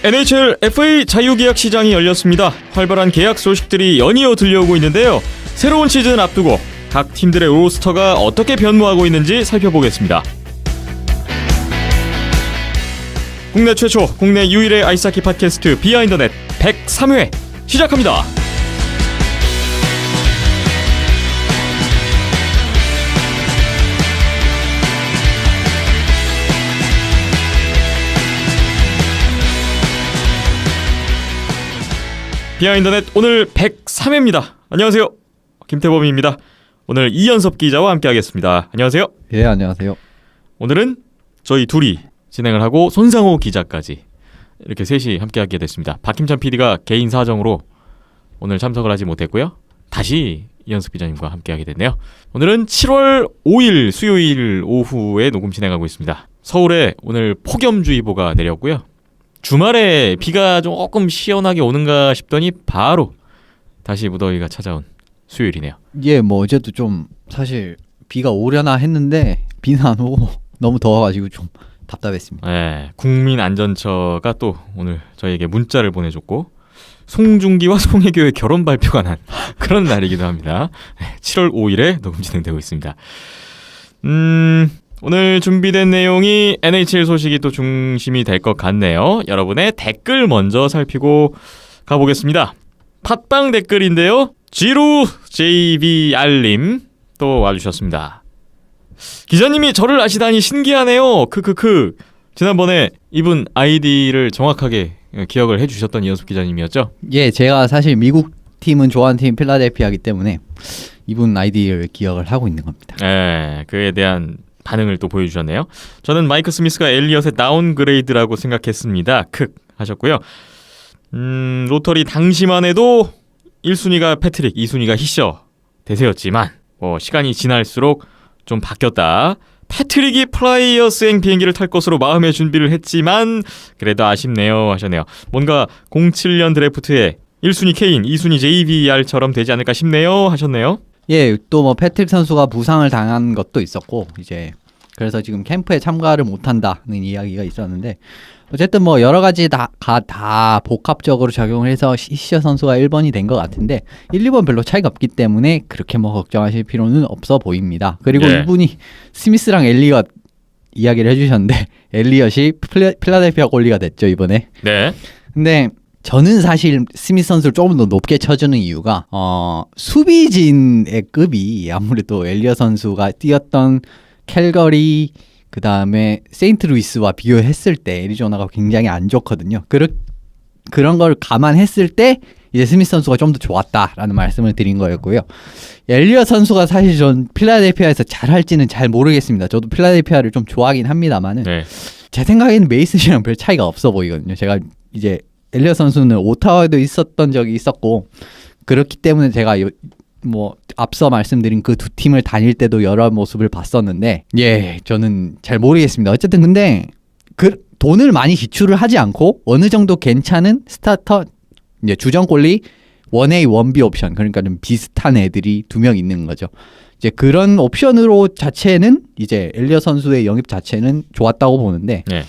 NHL FA 자유계약 시장이 열렸습니다. 활발한 계약 소식들이 연이어 들려오고 있는데요. 새로운 시즌 앞두고 각 팀들의 로스터가 어떻게 변모하고 있는지 살펴보겠습니다. 국내 최초, 국내 유일의 아이스하키 팟캐스트 비하인더넷 103회 시작합니다. 비하인더넷 오늘 103회입니다. 안녕하세요. 김태범입니다. 오늘 이연섭 기자와 함께하겠습니다. 안녕하세요. 예, 안녕하세요. 오늘은 저희 둘이 진행을 하고 손상호 기자까지 이렇게 셋이 함께하게 됐습니다. 박힘찬 PD가 개인 사정으로 오늘 참석을 하지 못했고요. 다시 이연섭 기자님과 함께하게 됐네요. 오늘은 7월 5일 수요일 오후에 녹음 진행하고 있습니다. 서울에 오늘 폭염주의보가 내렸고요. 주말에 비가 조금 시원하게 오는가 싶더니 바로 다시 무더위가 찾아온 수요일이네요. 예, 뭐 어제도 좀 사실 비가 오려나 했는데 비는 안 오고 너무 더워가지고 좀 답답했습니다. 네, 국민안전처가 또 오늘 저희에게 문자를 보내줬고 송중기와 송혜교의 결혼 발표가 난 그런 날이기도 합니다. 7월 5일에 녹음 진행되고 있습니다. 오늘 준비된 내용이 NHL 소식이 또 중심이 될 것 같네요. 여러분의 댓글 먼저 살피고 가보겠습니다. 팟빵 댓글인데요. 지루 JBR님 또 와주셨습니다. 기자님이 저를 아시다니 신기하네요. 크크크. 지난번에 이분 아이디를 정확하게 기억을 해주셨던 이연숙 기자님이었죠? 예, 제가 사실 미국 팀은 좋아하는 팀 필라델피아이기 때문에 이분 아이디를 기억을 하고 있는 겁니다. 네, 그에 대한 반응을 또 보여주셨네요. 저는 마이크 스미스가 엘리엇의 다운그레이드라고 생각했습니다. 크 하셨고요. 로터리 당시만 해도 1순위가 패트릭, 2순위가 히셔 대세였지만 시간이 지날수록 좀 바뀌었다. 패트릭이 플라이어스행 비행기를 탈 것으로 마음의 준비를 했지만 그래도 아쉽네요 하셨네요. 뭔가 07년 드래프트에 1순위 케인, 2순위 JVR처럼 되지 않을까 싶네요 하셨네요. 예, 또 뭐 패트릭 선수가 부상을 당한 것도 있었고 이제 그래서 지금 캠프에 참가를 못한다는 이야기가 있었는데 어쨌든 뭐 여러 가지 다 복합적으로 작용을 해서 히셔 선수가 1번이 된 것 같은데 1, 2번 별로 차이가 없기 때문에 그렇게 뭐 걱정하실 필요는 없어 보입니다. 그리고 네. 이분이 스미스랑 엘리엇 이야기를 해주셨는데 엘리엇이 필라델피아 골리가 됐죠 이번에. 네. 근데 저는 사실 스미스 선수를 조금 더 높게 쳐주는 이유가 수비진의 급이 아무래도 엘리엇 선수가 뛰었던 캘거리 그 다음에 세인트루이스와 비교했을 때 애리조나가 굉장히 안 좋거든요. 그런 걸 감안했을 때 이제 스미스 선수가 좀 더 좋았다라는 말씀을 드린 거였고요. 엘리엇 선수가 사실 전 필라델피아에서 잘할지는 잘 모르겠습니다. 저도 필라델피아를 좀 좋아하긴 합니다만은 네. 제 생각에는 메이슨이랑 별 차이가 없어 보이거든요. 제가 이제 엘리엇 선수는 오타와에도 있었던 적이 있었고 그렇기 때문에 제가 뭐 앞서 말씀드린 그 두 팀을 다닐 때도 여러 모습을 봤었는데 예, 저는 잘 모르겠습니다. 어쨌든 근데 그 돈을 많이 지출을 하지 않고 어느 정도 괜찮은 스타터 이제 주전 골리 1A, 1B 옵션 그러니까 좀 비슷한 애들이 2명 있는 거죠. 이제 그런 옵션으로 자체는 이제 엘리엇 선수의 영입 자체는 좋았다고 보는데 네.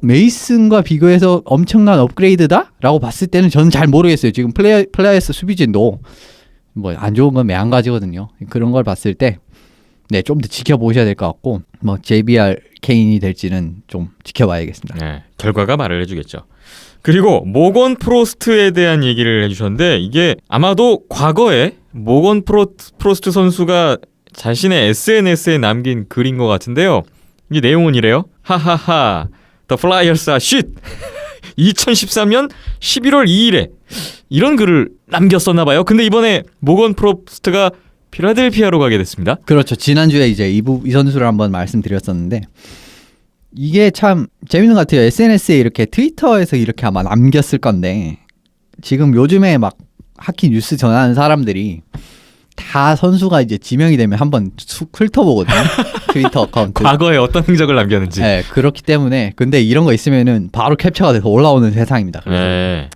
메이슨과 비교해서 엄청난 업그레이드다? 라고 봤을 때는 저는 잘 모르겠어요. 지금 플레이어스 수비진도 뭐 안 좋은 건 매한가지거든요. 그런 걸 봤을 때 네, 좀 더 지켜보셔야 될 것 같고 뭐 JBR 케인이 될지는 좀 지켜봐야겠습니다. 네, 결과가 말을 해주겠죠. 그리고 모건 프로스트에 대한 얘기를 해주셨는데 이게 아마도 과거에 모건 프로스트 선수가 자신의 SNS에 남긴 글인 것 같은데요. 이 내용은 이래요. 하하하 The Flyers are shit. 2013년 11월 2일에 이런 글을 남겼었나 봐요. 근데 이번에 모건 프로스트가 필라델피아로 가게 됐습니다. 그렇죠. 지난주에 이제 이 선수를 한번 말씀드렸었는데 이게 참 재밌는 것 같아요. SNS에 이렇게 트위터에서 이렇게 아마 남겼을 건데 지금 요즘에 막 하키 뉴스 전하는 사람들이 다 선수가 이제 지명이 되면 한번 훑어보거든요. 트위터 어카운트. 과거에 어떤 행적을 남겼는지. 네, 그렇기 때문에 근데 이런 거 있으면은 바로 캡처가 돼서 올라오는 세상입니다. 네.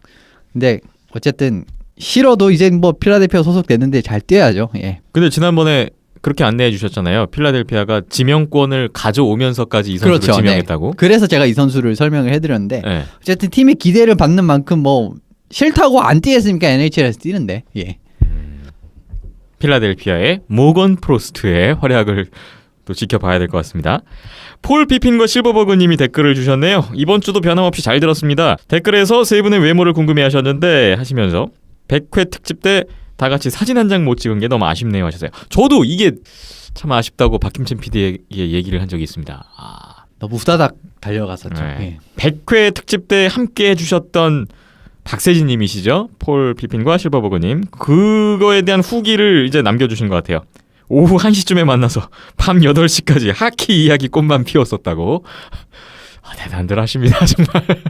근데 어쨌든 싫어도 이제 뭐 필라델피아 소속됐는데 잘 뛰어야죠. 예. 근데 지난번에 그렇게 안내해 주셨잖아요. 필라델피아가 지명권을 가져오면서까지 이 선수를 그렇죠. 지명했다고. 네. 그래서 제가 이 선수를 설명을 해드렸는데 네. 어쨌든 팀의 기대를 받는 만큼 뭐 싫다고 안 뛰겠습니까? NHL에서 뛰는데. 예. 필라델피아의 모건 프로스트의 활약을 또 지켜봐야 될 것 같습니다. 폴 피핀과 실버버그님이 댓글을 주셨네요. 이번 주도 변함없이 잘 들었습니다. 댓글에서 세 분의 외모를 궁금해하셨는데 하시면서 100회 특집 때 다 같이 사진 한 장 못 찍은 게 너무 아쉽네요 하셨어요. 저도 이게 참 아쉽다고 박김찬 PD에게 얘기를 한 적이 있습니다. 너무 후다닥 달려갔었죠. 네. 예. 100회 특집 때 함께 해주셨던 박세진님이시죠? 폴 피핀과 실버버그님. 그거에 대한 후기를 이제 남겨주신 것 같아요. 오후 1시쯤에 만나서 밤 8시까지 하키 이야기 꽃만 피웠었다고. 대단들 하십니다 정말.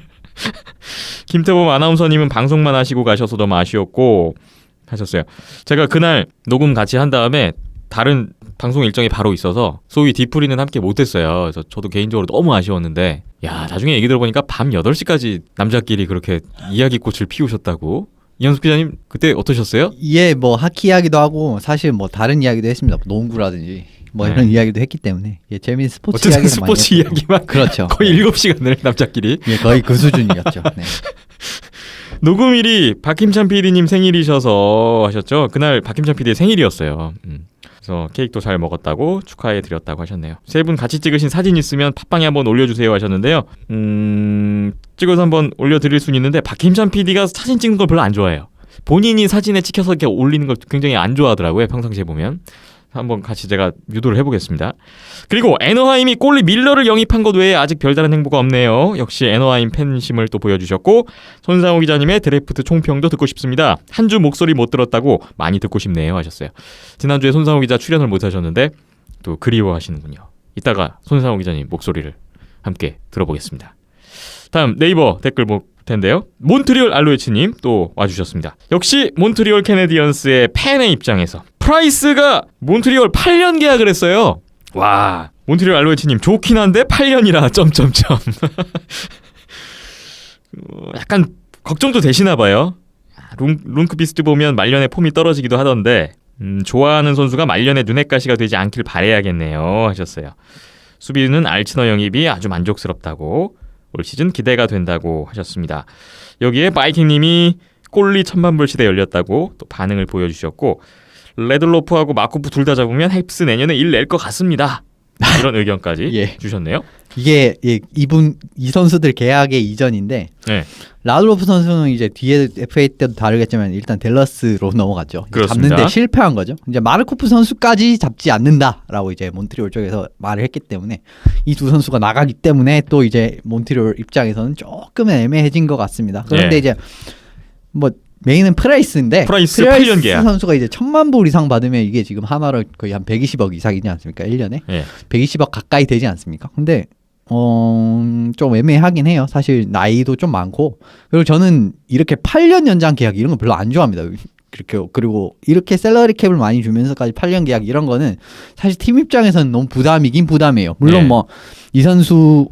김태범 아나운서님은 방송만 하시고 가셔서 너무 아쉬웠고 하셨어요. 제가 그날 녹음 같이 한 다음에 다른 방송 일정이 바로 있어서 소위 뒤풀이는 함께 못했어요. 그래서 저도 개인적으로 너무 아쉬웠는데 야 나중에 얘기 들어보니까 밤 8시까지 남자끼리 그렇게 이야기꽃을 피우셨다고. 이현숙 기자님 그때 어떠셨어요? 예, 뭐 하키 이야기도 하고 사실 뭐 다른 이야기도 했습니다. 뭐 농구라든지 뭐 이런 이야기도 했기 때문에 예, 재미있는 스포츠 어쨌든 이야기를 스포츠 많이 했고. 이야기만 그렇죠. 거의 7시간을 남자끼리. 예, 거의 그 수준이었죠. 네. 녹음일이 박힘찬 PD님 생일이셔서 하셨죠. 그날 박힘찬 PD의 생일이었어요. 그래서 케이크도 잘 먹었다고 축하해드렸다고 하셨네요. 세 분 같이 찍으신 사진 있으면 팟빵에 한번 올려주세요 하셨는데요. 찍어서 한번 올려드릴 수는 있는데 박힘찬 PD가 사진 찍는 걸 별로 안 좋아해요. 본인이 사진에 찍혀서 이렇게 올리는 걸 굉장히 안 좋아하더라고요. 평상시에 보면. 한번 같이 제가 유도를 해보겠습니다. 그리고 애너하임이 꼴리 밀러를 영입한 것 외에 아직 별다른 행보가 없네요. 역시 애너하임 팬심을 또 보여주셨고 손상호 기자님의 드래프트 총평도 듣고 싶습니다. 한 주 목소리 못 들었다고 많이 듣고 싶네요 하셨어요. 지난주에 손상호 기자 출연을 못하셨는데 또 그리워하시는군요. 이따가 손상호 기자님 목소리를 함께 들어보겠습니다. 다음 네이버 댓글 볼 텐데요. 몬트리올 알로에치님 또 와주셨습니다. 역시 몬트리올 캐네디언스의 팬의 입장에서 프라이스가 몬트리올 8년 계약을 했어요. 와, 몬트리올 알로에치님 좋긴 한데 8년이라 점점점. 약간 걱정도 되시나 봐요. 룬크비스트 보면 말년에 폼이 떨어지기도 하던데 좋아하는 선수가 말년에 눈엣가시가 되지 않길 바라야겠네요 하셨어요. 수비는 알츠너 영입이 아주 만족스럽다고 올 시즌 기대가 된다고 하셨습니다. 여기에 바이킹님이 꼴리 1000만불 시대 열렸다고 또 반응을 보여주셨고 레들로프하고 마코프 둘 다 잡으면 헵스 내년에 일 낼 것 같습니다. 이런 의견까지 예. 주셨네요. 이게 예, 이 선수들 계약의 이전인데 네. 라들로프 선수는 이제 뒤에 FA 때도 다르겠지만 일단 댈러스로 넘어갔죠. 그렇습니다. 잡는데 실패한 거죠. 이제 마르코프 선수까지 잡지 않는다라고 이제 몬트리올 쪽에서 말을 했기 때문에 이 두 선수가 나가기 때문에 또 이제 몬트리올 입장에서는 조금은 애매해진 것 같습니다. 그런데 예. 이제 뭐 메인은 프라이스인데 프라이스 8년 계약. 선수가 이제 1000만 불 이상 받으면 이게 지금 하나로 거의 한 120억 이상이지 않습니까? 1년에 예. 120억 가까이 되지 않습니까? 근데 좀 애매하긴 해요. 사실 나이도 좀 많고 그리고 저는 이렇게 8년 연장 계약 이런 거 별로 안 좋아합니다. 그리고 이렇게 샐러리 캡을 많이 주면서까지 8년 계약 이런 거는 사실 팀 입장에서는 너무 부담이긴 부담이에요. 물론 네. 뭐 이 선수를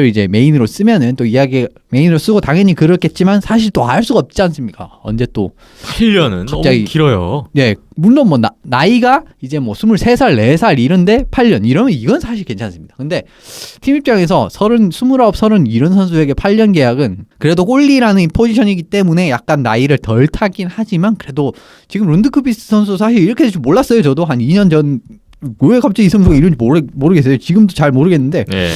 이제 메인으로 쓰면은 또 이야기 메인으로 쓰고 당연히 그렇겠지만 사실 또 알 수가 없지 않습니까? 언제 또 8년은 갑자기- 너무 길어요. 네, 물론 뭐 나이가 이제 뭐 23살, 4살 이런데 8년 이러면 이건 사실 괜찮습니다. 근데 팀 입장에서 29, 30 이런 선수에게 8년 계약은 그래도 꼴리라는 포지션이기 때문에 약간 나이를 덜 타긴 하지만 그래도 지금 룬드크비스트 선수 사실 이렇게 될 줄 몰랐어요. 저도 한 2년 전 왜 갑자기 이 선수가 이런지 모르겠어요. 지금도 잘 모르겠는데 네.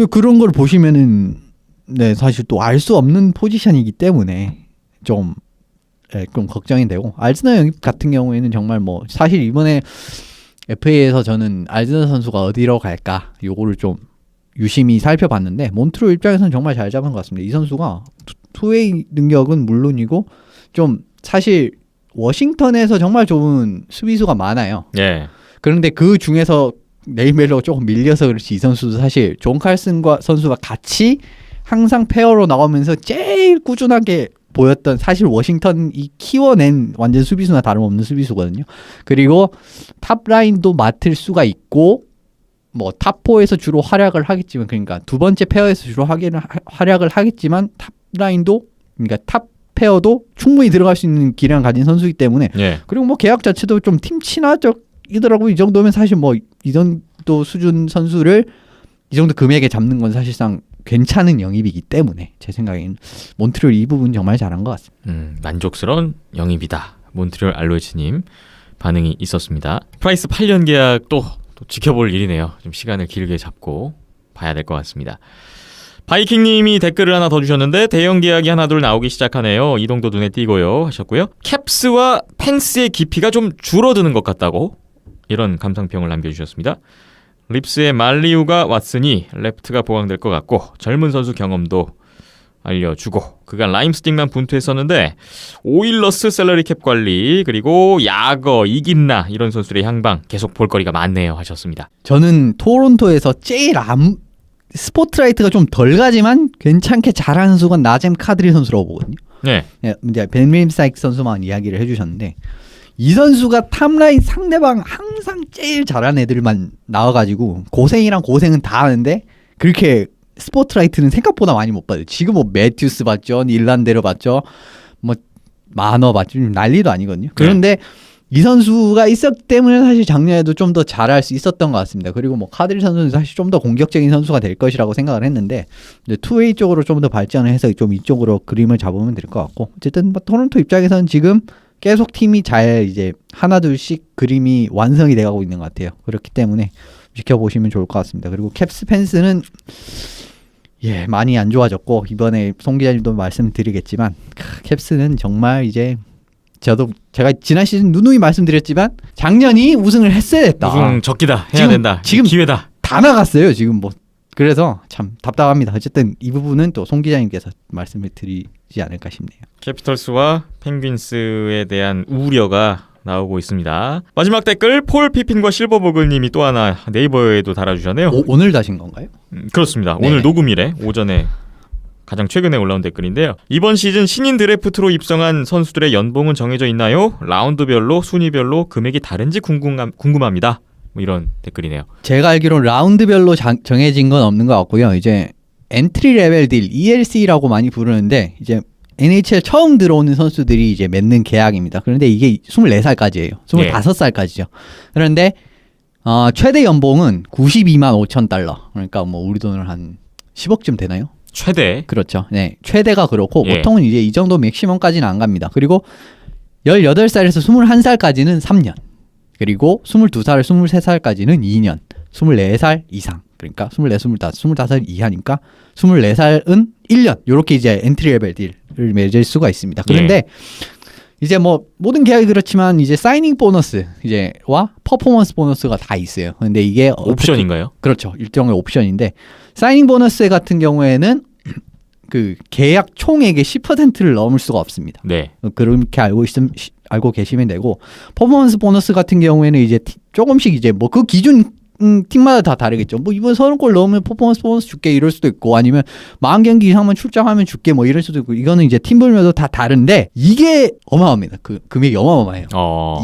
그런 걸 보시면은 네, 사실 또 알 수 없는 포지션이기 때문에 좀 걱정이 되고 알즈너 영입 같은 경우에는 정말 뭐 사실 이번에 FA에서 저는 알즈너 선수가 어디로 갈까 요거를 좀 유심히 살펴봤는데 몬트리올 입장에서는 정말 잘 잡은 것 같습니다. 이 선수가 투웨이 능력은 물론이고 좀 사실 워싱턴에서 정말 좋은 수비수가 많아요. 예. 그런데 그 중에서 네이멜로 조금 밀려서 그렇지 이 선수도 사실 존 칼슨과 선수가 같이 항상 페어로 나오면서 제일 꾸준하게 보였던 사실 워싱턴이 키워낸 완전 수비수나 다름없는 수비수거든요. 그리고 탑라인도 맡을 수가 있고 뭐 탑4에서 주로 활약을 하겠지만 그러니까 두 번째 페어에서 주로 활약을 하겠지만 탑라인도 그러니까 탑 페어도 충분히 들어갈 수 있는 기량을 가진 선수이기 때문에 예. 그리고 뭐 계약 자체도 좀 팀 친화적 900이더라고요. 이 정도면 사실 뭐 이 정도 수준 선수를 이 정도 금액에 잡는 건 사실상 괜찮은 영입이기 때문에 제 생각에는 몬트리올 이 부분 정말 잘한 것 같습니다. 만족스러운 영입이다. 몬트리올 알로에츠님 반응이 있었습니다. 프라이스 8년 계약 또 지켜볼 일이네요. 좀 시간을 길게 잡고 봐야 될 것 같습니다. 바이킹님이 댓글을 하나 더 주셨는데 대형 계약이 하나둘 나오기 시작하네요. 이동도 눈에 띄고요 하셨고요. 캡스와 펜스의 깊이가 좀 줄어드는 것 같다고 이런 감상평을 남겨주셨습니다. 립스의 말리우가 왔으니 레프트가 보강될 것 같고 젊은 선수 경험도 알려주고 그간 라임스틱만 분투했었는데 오일러스 셀러리 캡 관리 그리고 야거 이긴나 이런 선수들의 향방 계속 볼거리가 많네요 하셨습니다. 저는 토론토에서 제일 스포트라이트가 좀 덜 가지만 괜찮게 잘하는 선수가 나젬 카드리 선수라고 보거든요. 네. 이제 벤 사이크 선수만 이야기를 해주셨는데 이 선수가 탑라인 상대방 항상 제일 잘하는 애들만 나와가지고 고생이랑 고생은 다 하는데 그렇게 스포트라이트는 생각보다 많이 못 받아요. 지금 뭐 매튜스 봤죠, 일란데로 봤죠, 뭐 마너 봤죠, 난리도 아니거든요. 그런데 이 선수가 있었기 때문에 사실 작년에도 좀 더 잘할 수 있었던 것 같습니다. 그리고 뭐 카드리 선수는 사실 좀 더 공격적인 선수가 될 것이라고 생각을 했는데 이제 투웨이 쪽으로 좀 더 발전을 해서 좀 이쪽으로 그림을 잡으면 될 것 같고 어쨌든 뭐 토론토 입장에서는 지금 계속 팀이 잘 이제 하나 둘씩 그림이 완성이 돼가고 있는 것 같아요. 그렇기 때문에 지켜보시면 좋을 것 같습니다. 그리고 캡스 펜스는 많이 안 좋아졌고 이번에 송 기자님도 말씀드리겠지만 캡스는 정말 이제 제가 지난 시즌 누누이 말씀드렸지만 작년이 우승을 했어야 됐다. 우승 적기다 해야 된다. 지금 기회다. 다 나갔어요 지금 뭐. 그래서 참 답답합니다. 어쨌든 이 부분은 또 송 기자님께서 말씀을 드리지 않을까 싶네요. 캐피털스와 펭귄스에 대한 우려가 나오고 있습니다. 마지막 댓글 폴 피핀과 실버버글님이 또 하나 네이버에도 달아주셨네요. 오늘 다신 건가요? 그렇습니다. 네. 오늘 녹음일에 오전에 가장 최근에 올라온 댓글인데요. 이번 시즌 신인 드래프트로 입성한 선수들의 연봉은 정해져 있나요? 라운드별로 순위별로 금액이 다른지 궁금합니다. 뭐 이런 댓글이네요. 제가 알기로는 라운드별로 정해진 건 없는 것 같고요. 이제 엔트리 레벨 딜 ELC라고 많이 부르는데 이제 NHL 처음 들어오는 선수들이 이제 맺는 계약입니다. 그런데 이게 24살까지예요. 25살까지죠. 그런데 최대 연봉은 92만 5천 달러. 그러니까 뭐 우리 돈으로 한 10억쯤 되나요? 최대. 그렇죠. 네. 최대가 그렇고 예. 보통은 이제 이 정도 맥시멈까지는 안 갑니다. 그리고 18살에서 21살까지는 3년. 그리고 22살, 23살까지는 2년. 24살 이상. 그러니까 24, 25 이하니까 24살은 1년. 요렇게 이제 엔트리 레벨 딜을 맺을 수가 있습니다. 그런데 이제 뭐 모든 계약이 그렇지만 이제 사이닝 보너스 이제와 퍼포먼스 보너스가 다 있어요. 근데 이게 옵션인가요? 그렇죠. 일종의 옵션인데 사이닝 보너스 같은 경우에는 그 계약 총액의 10%를 넘을 수가 없습니다. 네. 그렇게 알고 계시면 되고 퍼포먼스 보너스 같은 경우에는 이제 조금씩 이제 뭐 그 기준 팀마다 다 다르겠죠. 뭐 이번 30골 넣으면 퍼포먼스 보너스 줄게 이럴 수도 있고 아니면 40경기 이상만 출장하면 줄게 뭐 이럴 수도 있고 이거는 이제 팀별마다 다 다른데 이게 어마어마합니다. 그 금액이 어마어마해요.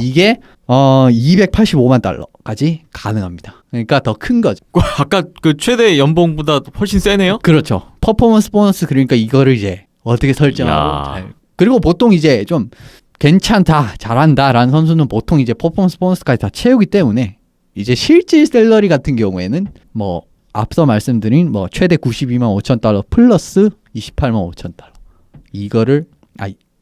이게 285만 달러까지 가능합니다. 그러니까 더 큰 거죠. 아까 그 최대 연봉보다 훨씬 세네요? 그렇죠. 퍼포먼스 보너스 그러니까 이거를 이제 어떻게 설정하고 그리고 보통 이제 좀 괜찮다 잘한다라는 선수는 보통 이제 퍼포먼스 보너스까지 다 채우기 때문에 이제 실질 샐러리 같은 경우에는 뭐 앞서 말씀드린 뭐 최대 92만 5천 달러 플러스 28만 5천 달러 이거를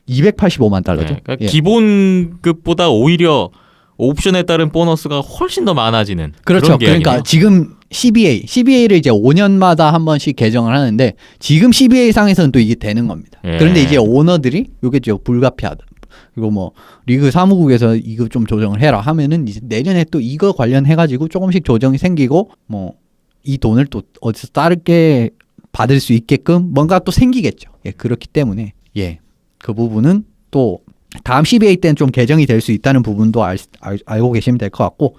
285만 달러죠. 네, 그러니까 기본급보다 오히려 옵션에 따른 보너스가 훨씬 더 많아지는 그렇죠. 그런 계약이네요. 그러니까 지금 CBA를 이제 5년마다 한 번씩 개정을 하는데 지금 CBA 상에서는 또 이게 되는 겁니다. 그런데 이제 오너들이 이게 좀 불가피하다. 그리고 뭐 리그 사무국에서 이거 좀 조정을 해라 하면은 이제 내년에 또 이거 관련해 가지고 조금씩 조정이 생기고 뭐 이 돈을 또 어디서 다르게 받을 수 있게끔 뭔가 또 생기겠죠. 그렇기 때문에 그 부분은 또 다음 CBA 때는 좀 개정이 될 수 있다는 부분도 알고 계시면 될 것 같고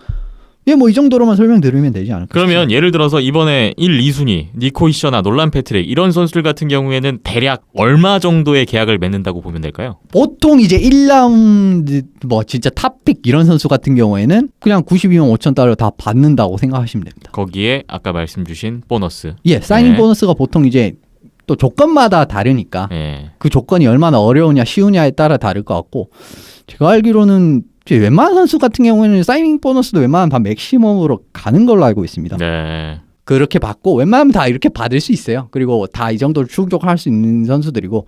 뭐 이 정도로만 설명드리면 되지 않을까 그러면 싶습니다. 예를 들어서 이번에 1, 2순위 니코 히셔나 놀란 패트릭 이런 선수들 같은 경우에는 대략 얼마 정도의 계약을 맺는다고 보면 될까요? 보통 이제 1라운드 뭐 진짜 탑픽 이런 선수 같은 경우에는 그냥 92만 5천 달러 다 받는다고 생각하시면 됩니다. 거기에 아까 말씀 주신 보너스. 사이닝 보너스가 보통 이제 또 조건마다 다르니까 그 조건이 얼마나 어려우냐 쉬우냐에 따라 다를 것 같고 제가 알기로는 웬만한 선수 같은 경우에는 사이닝 보너스도 웬만하면 다 맥시멈으로 가는 걸로 알고 있습니다. 네. 그렇게 받고 웬만하면 다 이렇게 받을 수 있어요. 그리고 다 이 정도를 충족할 수 있는 선수들이고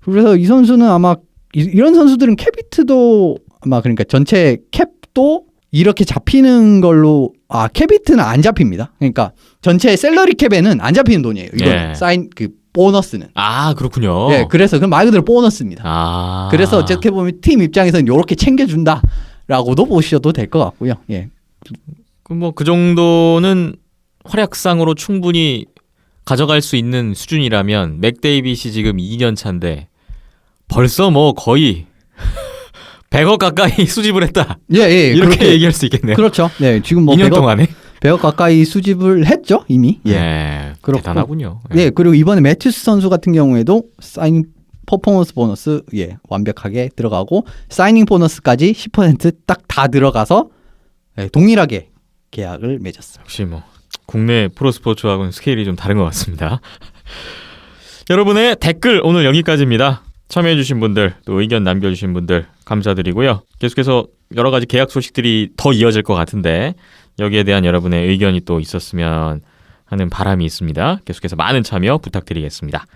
그래서 이 선수는 아마 이런 선수들은 캡히트도 아마 그러니까 전체 캡도 이렇게 잡히는 걸로 캡히트는 안 잡힙니다. 그러니까 전체 셀러리 캡에는 안 잡히는 돈이에요. 이건 예. 사인 그 보너스는. 아, 그렇군요. 네, 그래서 그 말 그대로 보너스입니다. 아. 그래서 어떻게 보면 팀 입장에서는 이렇게 챙겨준다라고도 보셔도 될 것 같고요. 예. 그 정도는 활약상으로 충분히 가져갈 수 있는 수준이라면 맥데이빗이 지금 2년 차인데 벌써 뭐 거의 100억 가까이 수집을 했다. 예, 이렇게 그렇게 얘기할 수 있겠네요. 그렇죠. 네, 지금 뭐 2년 100억, 동안에. 100억 가까이 수집을 했죠, 이미. 예. 네, 그렇고. 대단하군요. 네, 그리고 이번에 매튜스 선수 같은 경우에도 사이닝 퍼포먼스 보너스 완벽하게 들어가고 사이닝 보너스까지 10%딱 다 들어가서 동일하게 계약을 맺었어요. 역시 뭐 국내 프로스포츠하고는 스케일이 좀 다른 것 같습니다. 여러분의 댓글 오늘 여기까지입니다. 참여해주신 분들 또 의견 남겨주신 분들 감사드리고요. 계속해서 여러 가지 계약 소식들이 더 이어질 것 같은데 여기에 대한 여러분의 의견이 또 있었으면 하는 바람이 있습니다. 계속해서 많은 참여 부탁드리겠습니다.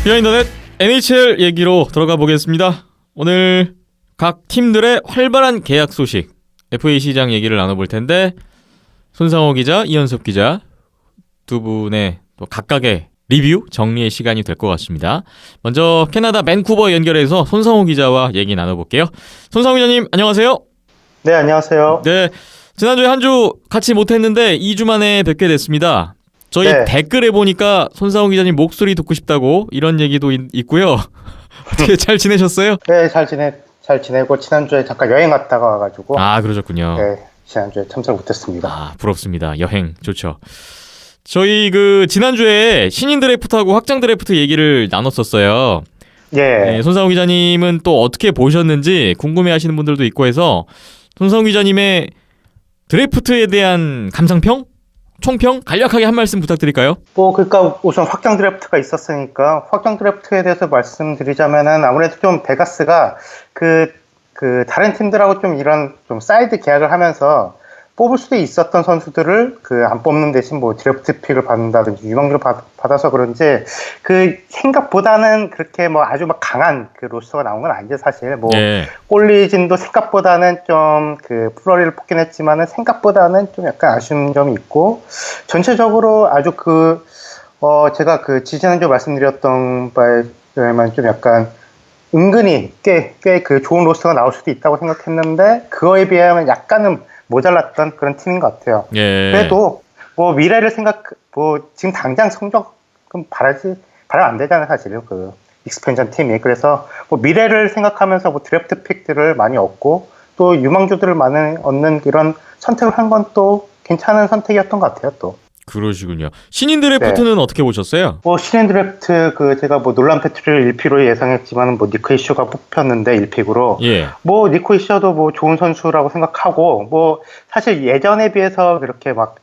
비하인더넷 NHL 얘기로 들어가 보겠습니다. 오늘 각 팀들의 활발한 계약 소식, FA 시장 얘기를 나눠볼 텐데 손상호 기자, 이현섭 기자 두 분의 또 각각의 리뷰, 정리의 시간이 될 것 같습니다. 먼저 캐나다 밴쿠버 연결해서 손상호 기자와 얘기 나눠볼게요. 손상호 기자님 안녕하세요. 네, 안녕하세요. 네, 지난주에 한 주 같이 못했는데 2주 만에 뵙게 됐습니다. 저희 네. 댓글에 보니까 손상호 기자님 목소리 듣고 싶다고 이런 얘기도 있고요. 어떻게 잘 지내셨어요? 네, 잘 지내고 지난주에 잠깐 여행 갔다가 와가지고 아, 그러셨군요. 네, 지난주에 참석 못했습니다. 아, 부럽습니다. 여행 좋죠. 저희 지난주에 신인 드래프트하고 확장 드래프트 얘기를 나눴었어요. 예. 네, 손상호 기자님은 또 어떻게 보셨는지 궁금해하시는 분들도 있고 해서 손상호 기자님의 드래프트에 대한 감상평? 총평? 간략하게 한 말씀 부탁드릴까요? 그러니까 우선 확장 드래프트가 있었으니까 확장 드래프트에 대해서 말씀드리자면은 아무래도 좀 베가스가 그 다른 팀들하고 좀 이런 좀 사이드 계약을 하면서 뽑을 수도 있었던 선수들을 안 뽑는 대신 뭐 드래프트 픽을 받는다든지 유망주를 받아서 그런지 생각보다는 그렇게 뭐 아주 막 강한 로스터가 나온 건 아니죠, 사실. 뭐 예. 꼴리진도 생각보다는 좀 플러리를 뽑긴 했지만은 생각보다는 좀 약간 아쉬운 점이 있고 전체적으로 아주 제가 지지난주 말씀드렸던 바에 의하면 좀 약간 은근히 꽤 좋은 로스터가 나올 수도 있다고 생각했는데 그거에 비하면 약간은 모자랐던 그런 팀인 것 같아요. 예. 그래도 뭐 미래를 지금 당장 성적은 바라면 안 되잖아요, 사실은 익스펜션 팀이. 그래서 뭐 미래를 생각하면서 뭐 드래프트 픽들을 많이 얻고 또 유망주들을 많이 얻는 이런 선택을 한 건 또 괜찮은 선택이었던 것 같아요, 또. 그러시군요. 신인 드래프트는 어떻게 보셨어요? 뭐 신인 드래프트 제가 뭐 놀란 패트를 1픽으로 예상했지만 뭐 니코 이슈가 뽑혔는데 1픽으로 예. 뭐 니코 이슈도 뭐 좋은 선수라고 생각하고 뭐 사실 예전에 비해서 그렇게 막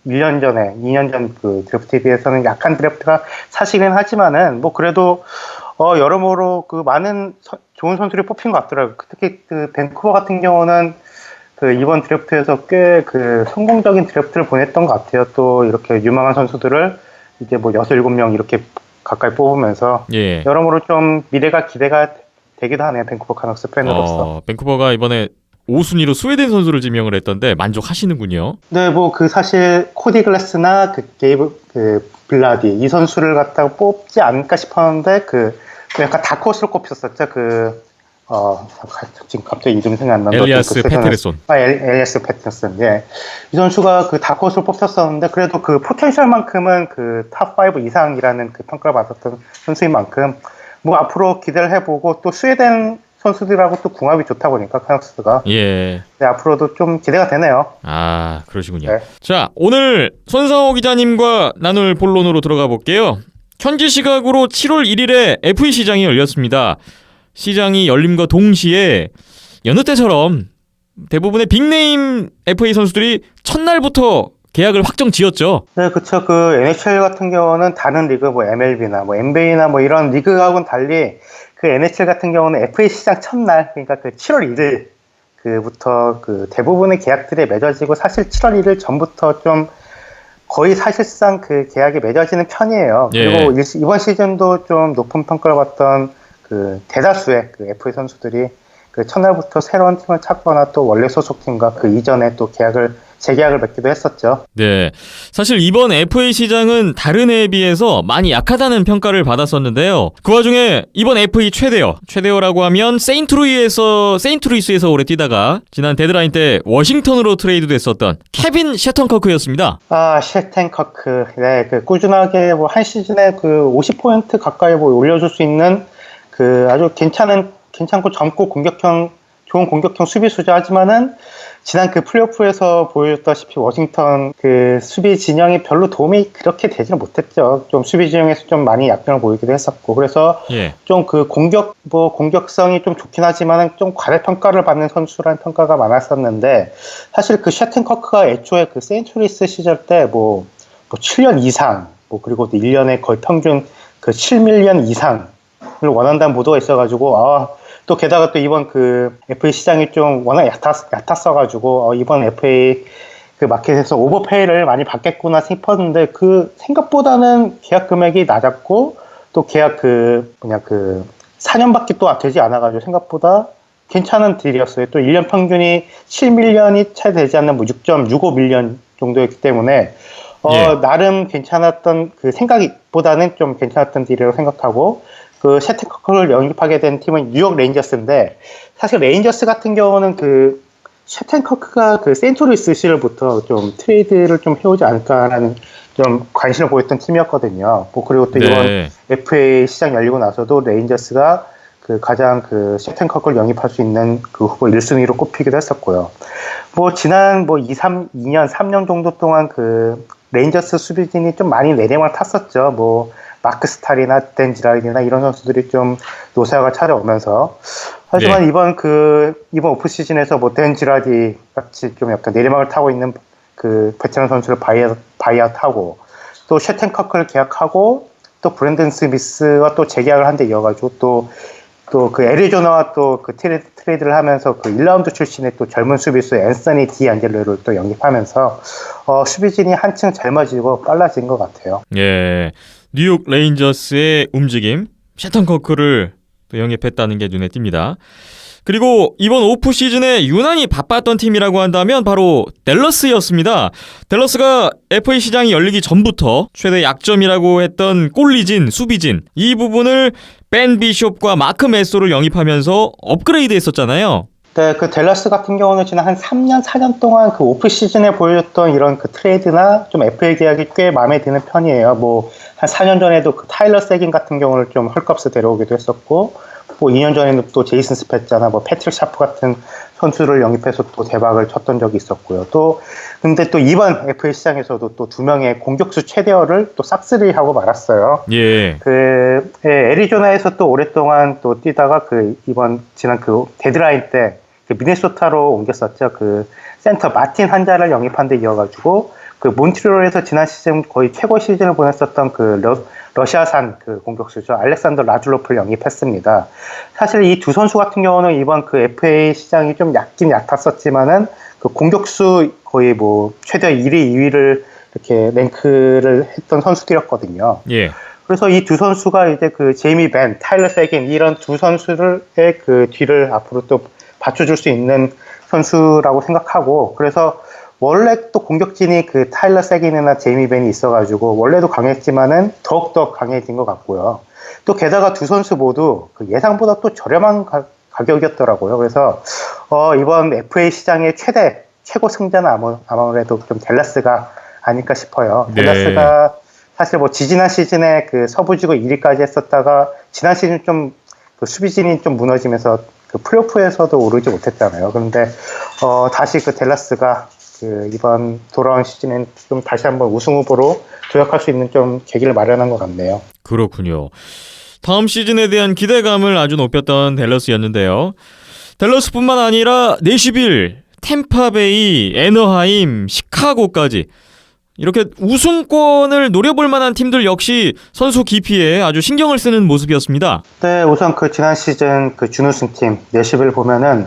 1년 전에 2년 전 드래프트에 비해서는 약간 드래프트가 사실은 하지만은 뭐 그래도 여러모로 많은 좋은 선수들이 뽑힌 것 같더라고요. 특히 밴쿠버 같은 경우는 이번 드래프트에서 꽤 성공적인 드래프트를 보냈던 것 같아요. 또 이렇게 유망한 선수들을 이제 뭐 6, 7명 이렇게 가까이 뽑으면서 예. 여러모로 좀 미래가 기대가 되기도 하네요. 밴쿠버 카눅스 팬으로서. 밴쿠버가 이번에 5순위로 스웨덴 선수를 지명을 했던데 만족하시는군요. 네, 뭐 사실 코디 글래스나 게이브 빌라디 이 선수를 갖다가 뽑지 않을까 싶었는데 약간 다크호스로 꼽혔었죠. 지금 갑자기 이름이 생각 안 나는데 엘리아스 페테르손. 엘리아스 페테르손. 예. 이 선수가 다크호스로 뽑혔었는데 그래도 포텐셜만큼은 탑5 이상이라는 평가를 받았던 선수인 만큼 뭐 앞으로 기대를 해보고 또 스웨덴 선수들하고 또 궁합이 좋다 보니까 카눅스가 예. 네, 앞으로도 좀 기대가 되네요. 아, 그러시군요. 네. 자, 오늘 손상호 기자님과 나눌 본론으로 들어가 볼게요. 현지 시각으로 7월 1일에 FA 시장이 열렸습니다. 시장이 열림과 동시에 여느 때처럼 대부분의 빅네임 FA 선수들이 첫날부터 계약을 확정 지었죠. 네, 그쵸. 그 NHL 같은 경우는 다른 리그, 뭐 MLB나 뭐 NBA나 뭐 이런 리그하고는 달리 그 NHL 같은 경우는 FA 시장 첫날, 그러니까 그 7월 1일 그부터 그 대부분의 계약들이 맺어지고 사실 7월 1일 전부터 좀 거의 사실상 그 계약이 맺어지는 편이에요. 그리고 이번 시즌도 좀 높은 평가를 받던 그 대다수의 그 FA 선수들이 그 첫날부터 새로운 팀을 찾거나 또 원래 소속팀과 그 이전에 또 재계약을 맺기도 했었죠. 네, 사실 이번 FA 시장은 다른 해에 비해서 많이 약하다는 평가를 받았었는데요. 그 와중에 이번 FA 최대어라고 하면 세인트루이스에서 오래 뛰다가 지난 데드라인 때 워싱턴으로 트레이드 됐었던 케빈 셰턴커크였습니다. 아, 셰텐커크. 네, 그 꾸준하게 뭐 한 시즌에 그 50포인트 가까이 뭐 올려줄 수 있는 그 아주 괜찮고 젊고 좋은 공격형 수비수죠. 하지만은 지난 그 플레이오프에서 보여줬다시피 워싱턴 그 수비 진영이 별로 도움이 그렇게 되지는 못했죠. 좀 수비 진영에서 좀 많이 약점을 보이기도 했었고, 그래서 좀 그 공격성이 좀 좋긴 하지만은 좀 과대평가를 받는 선수라는 평가가 많았었는데, 사실 그 셰튼커크가 애초에 그 세인트루이스 시절 때 뭐 7년 이상, 그리고 또 1년에 거의 평균 그 7밀리언 이상을 원한다는 보도가 있어가지고, 또 게다가 또 이번 그 FA 시장이 좀 워낙 얕았어가지고 이번 FA 그 마켓에서 오버페이를 많이 받겠구나 싶었는데 그 생각보다는 계약 금액이 낮았고 또 계약 4년밖에 또 되지 않아가지고 생각보다 괜찮은 딜이었어요. 또 1년 평균이 7밀리언이 채 되지 않는 6.65밀리언 정도였기 때문에 나름 괜찮았던 그 생각보다는 좀 괜찮았던 딜이라고 생각하고, 그 셰튼커크를 영입하게 된 팀은 뉴욕 레인저스인데, 사실 레인저스 같은 경우는 그 셰튼커크가 그 세인트루이스 시절부터 좀 트레이드를 좀 해오지 않을까라는 좀 관심을 보였던 팀이었거든요. 그리고 또 이번 FA 시장 열리고 나서도 레인저스가 그 가장 그 셰튼커크를 영입할 수 있는 그 후보 1순위로 꼽히기도 했었고요. 지난 2년, 3년 정도 동안 그 레인저스 수비진이 좀 많이 내리막을 탔었죠. 마크 스탈이나 댄 지라이드나 이런 선수들이 좀 노사가 찾아오면서, 하지만 이번 오프 시즌에서 댄 지라디 같이 좀 약간 내리막을 타고 있는 그 베테랑 선수를 바이아웃하고 또 셰튼커크를 계약하고 또 브랜든 스미스와 또 재계약을 한 데 이어가지고 또 그 애리조나와 또 그 트레이드를 하면서 그 1라운드 출신의 또 젊은 수비수 앤서니 디안젤로를 또 영입하면서 수비진이 한층 젊어지고 빨라진 것 같아요. 예. 뉴욕 레인저스의 움직임, 셰턴커크를 또 영입했다는 게 눈에 띕니다. 그리고 이번 오프 시즌에 유난히 바빴던 팀이라고 한다면 바로 댈러스였습니다. 댈러스가 FA 시장이 열리기 전부터 최대 약점이라고 했던 골리진, 수비진, 이 부분을 벤 비숍과 마크 메소를 영입하면서 업그레이드 했었잖아요. 네, 그 댈러스 같은 경우는 지난 한 3년, 4년 동안 그 오프 시즌에 보여줬던 이런 그 트레이드나 좀 FA 계약이 꽤 마음에 드는 편이에요. 한 4년 전에도 그 타일러 세긴 같은 경우를 좀 헐값에 데려오기도 했었고, 2년 전에는 또 제이슨 스페츠나 패트릭 샤프 같은 선수를 영입해서 또 대박을 쳤던 적이 있었고요. 근데 또 이번 FA 시장에서도 또 2명의 공격수 최대어를 또 싹쓸이하고 말았어요. 애리조나에서 또 오랫동안 또 뛰다가 지난 데드라인 때 미네소타로 옮겼었죠. 센터 마틴 한자를 영입한 데 이어가지고 몬트리올에서 지난 시즌 거의 최고 시즌을 보냈었던 러시아산 공격수죠. 알렉산더 라줄로프를 영입했습니다. 사실 이 두 선수 같은 경우는 이번 FA 시장이 좀 얕았었지만은 공격수 거의 최대 1위, 2위를 이렇게 랭크를 했던 선수들이었거든요. 그래서 이 두 선수가 이제 제이미 벤, 타일러 세긴 이런 두 선수의 뒤를 앞으로 또 받쳐줄 수 있는 선수라고 생각하고, 그래서 원래 또 공격진이 타일러 세긴이나 제이미 벤이 있어가지고 원래도 강했지만은 더욱더 강해진 것 같고요. 또 게다가 두 선수 모두 예상보다 또 저렴한 가격이었더라고요. 그래서 이번 FA 시장의 최고 승자는 아무래도 좀 댈러스가 아닐까 싶어요. 댈러스가 사실 지지난 시즌에 서부지구 1위까지 했었다가 지난 시즌 좀 수비진이 좀 무너지면서 플레이오프에서도 오르지 못했잖아요. 그런데 다시 댈러스가 그 이번 돌아온 시즌엔 좀 다시 한번 우승 후보로 도약할 수 있는 좀 계기를 마련한 것 같네요. 그렇군요. 다음 시즌에 대한 기대감을 아주 높였던 댈러스였는데요. 댈러스뿐만 아니라 내시빌, 템파베이, 애너하임, 시카고까지 이렇게 우승권을 노려볼 만한 팀들 역시 선수 기피에 아주 신경을 쓰는 모습이었습니다. 네, 우선 그 지난 시즌 그 준우승팀 내시빌 보면은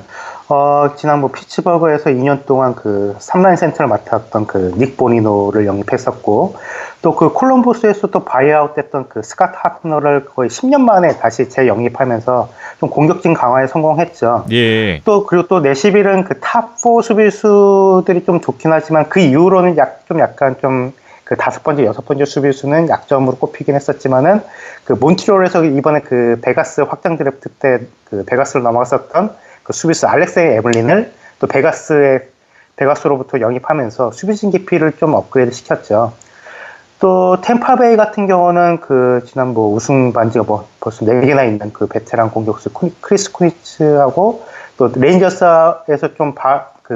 지난 뭐 피츠버그에서 2년 동안 그 3라인 센터를 맡았던 그 닉 보니노를 영입했었고, 또 그 콜럼버스에서 또 바이아웃 됐던 그 스캇 하프너를 거의 10년 만에 다시 재영입하면서 좀 공격진 강화에 성공했죠. 예. 또 그리고 또 내시빌은 그 탑4 수비수들이 좀 좋긴 하지만 그 이후로는 약간 좀 그 5번째, 6번째 수비수는 약점으로 꼽히긴 했었지만은 그 몬트리올에서 이번에 그 베가스 확장 드래프트 때 그 베가스로 넘어갔었던 그 수비수 알렉세이 에블린을 또 베가스로부터 영입하면서 수비진 깊이를 좀 업그레이드 시켰죠. 또 템파베이 같은 경우는 그 지난 뭐 우승 반지가 뭐 벌써 4개나 있는 그 베테랑 공격수 크리스 쿠니츠하고 또 레인저스에서 좀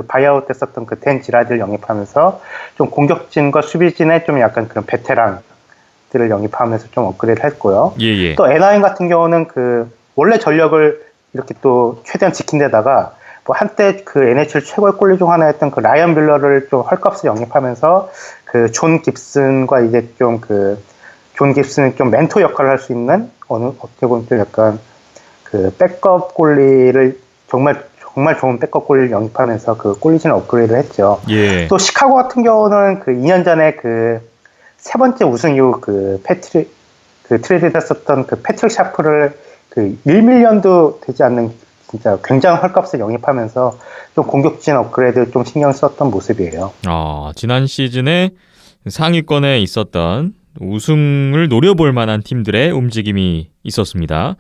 바이아웃 됐었던 그 댄 지라드를 영입하면서 좀 공격진과 수비진에 좀 약간 그런 베테랑들을 영입하면서 좀 업그레이드 했고요. 예. 또 애나인 같은 경우는 그 원래 전력을 이렇게 또 최대한 지킨 데다가 뭐 한때 그 NHL 최고의 골리 중 하나였던 그 라이언 빌러를 좀 헐값에 영입하면서 그 존 깁슨과 이제 좀 그 존 깁슨은 좀 멘토 역할을 할 수 있는 어떻게 보면 좀 약간 그 백업 골리를 정말 좋은 백업 골리를 영입하면서 그 골리진을 업그레이드를 했죠. 예. 또 시카고 같은 경우는 그 2년 전에 그 세 번째 우승 이후 그 트레이드 됐었던 그 패트릭 샤프를 그 1밀리언도 되지 않는 진짜 굉장한 헐값을 영입하면서 좀 공격진 업그레이드 좀 신경 썼던 모습이에요. 지난 시즌에 상위권에 있었던 우승을 노려볼 만한 팀들의 움직임이 있었습니다.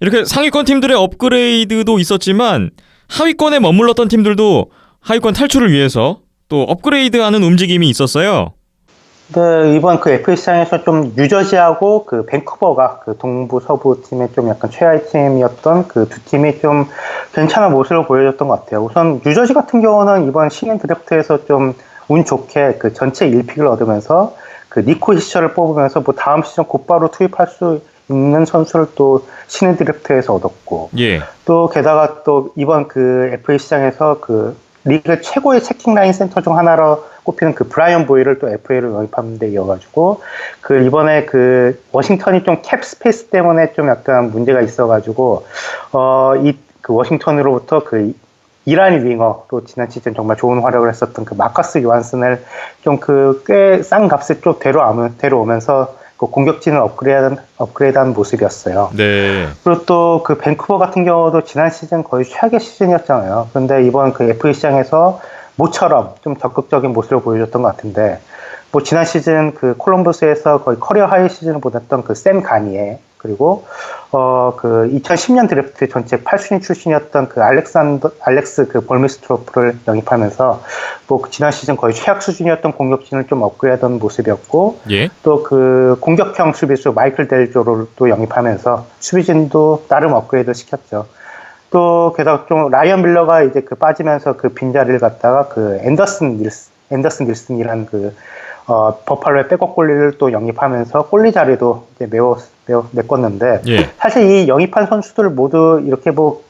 이렇게 상위권 팀들의 업그레이드도 있었지만 하위권에 머물렀던 팀들도 하위권 탈출을 위해서 또 업그레이드하는 움직임이 있었어요. 네, 이번 그 FA 시장에서 좀 뉴저지하고 그 밴쿠버가 그 동부 서부 팀의 좀 약간 최하위 팀이었던 그 두 팀이 좀 괜찮은 모습을 보여줬던 것 같아요. 우선 뉴저지 같은 경우는 이번 신인 드래프트에서 좀 운 좋게 그 전체 1픽을 얻으면서 그 니코 히셔를 뽑으면서 뭐 다음 시즌 곧바로 투입할 수 있는 선수를 또 신인 드래프트에서 얻었고, 예. 또 게다가 또 이번 그 FA 시장에서 그 리그 최고의 체킹 라인 센터 중 하나로 꼽히는 그 브라이언 보이를 또 FA로 영입하는 데 이어가지고 그 이번에 그 워싱턴이 좀 캡 스페이스 때문에 좀 약간 문제가 있어가지고 이 그 워싱턴으로부터 그 이란 윙어로 지난 시즌 정말 좋은 활약을 했었던 그 마커스 요한슨을 좀 그 꽤 싼 값에 좀 데려오면서 그 공격진을 업그레이드한 모습이었어요. 네. 그리고 또 그 밴쿠버 같은 경우도 지난 시즌 거의 최악의 시즌이었잖아요. 그런데 이번 그 FA 시장에서 모처럼 좀 적극적인 모습을 보여줬던 것 같은데, 뭐 지난 시즌 그 콜럼버스에서 거의 커리어 하이 시즌을 보냈던 그 샘 가니에, 그리고 그 2010년 드래프트 전체 8순위 출신이었던 그 알렉스 그 볼미스트로프를 영입하면서 뭐 지난 시즌 거의 최악 수준이었던 공격진을 좀 업그레이드한 모습이었고, 예. 또 그 공격형 수비수 마이클 델조를 또 영입하면서 수비진도 나름 업그레이드 시켰죠. 또 게다가 좀 라이언 밀러가 이제 그 빠지면서 그 빈자리를 갖다가 그 앤더슨 닐슨이란 그 버팔로의 백업 골리를 또 영입하면서 골리 자리도 이제 매우 메꿨는데, 예. 사실 이 영입한 선수들 모두 이렇게 뭐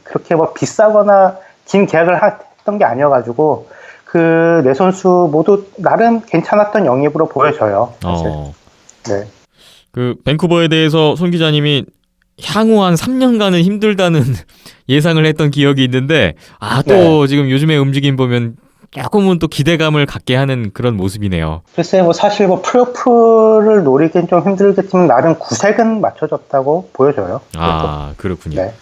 그렇게 뭐 비싸거나 긴 계약을 했던 게 아니어가지고 그 네 선수 모두 나름 괜찮았던 영입으로 보여져요. 사실. 네. 그 밴쿠버에 대해서 손 기자님이 향후 한 3년간은 힘들다는 예상을 했던 기억이 있는데, 또 네. 지금 요즘의 움직임 보면 조금은 또 기대감을 갖게 하는 그런 모습이네요. 글쎄 뭐 사실 뭐 플레이오프를 노리긴 좀 힘들겠지만 나름 구색은 맞춰졌다고 보여져요. 그렇군요. 네.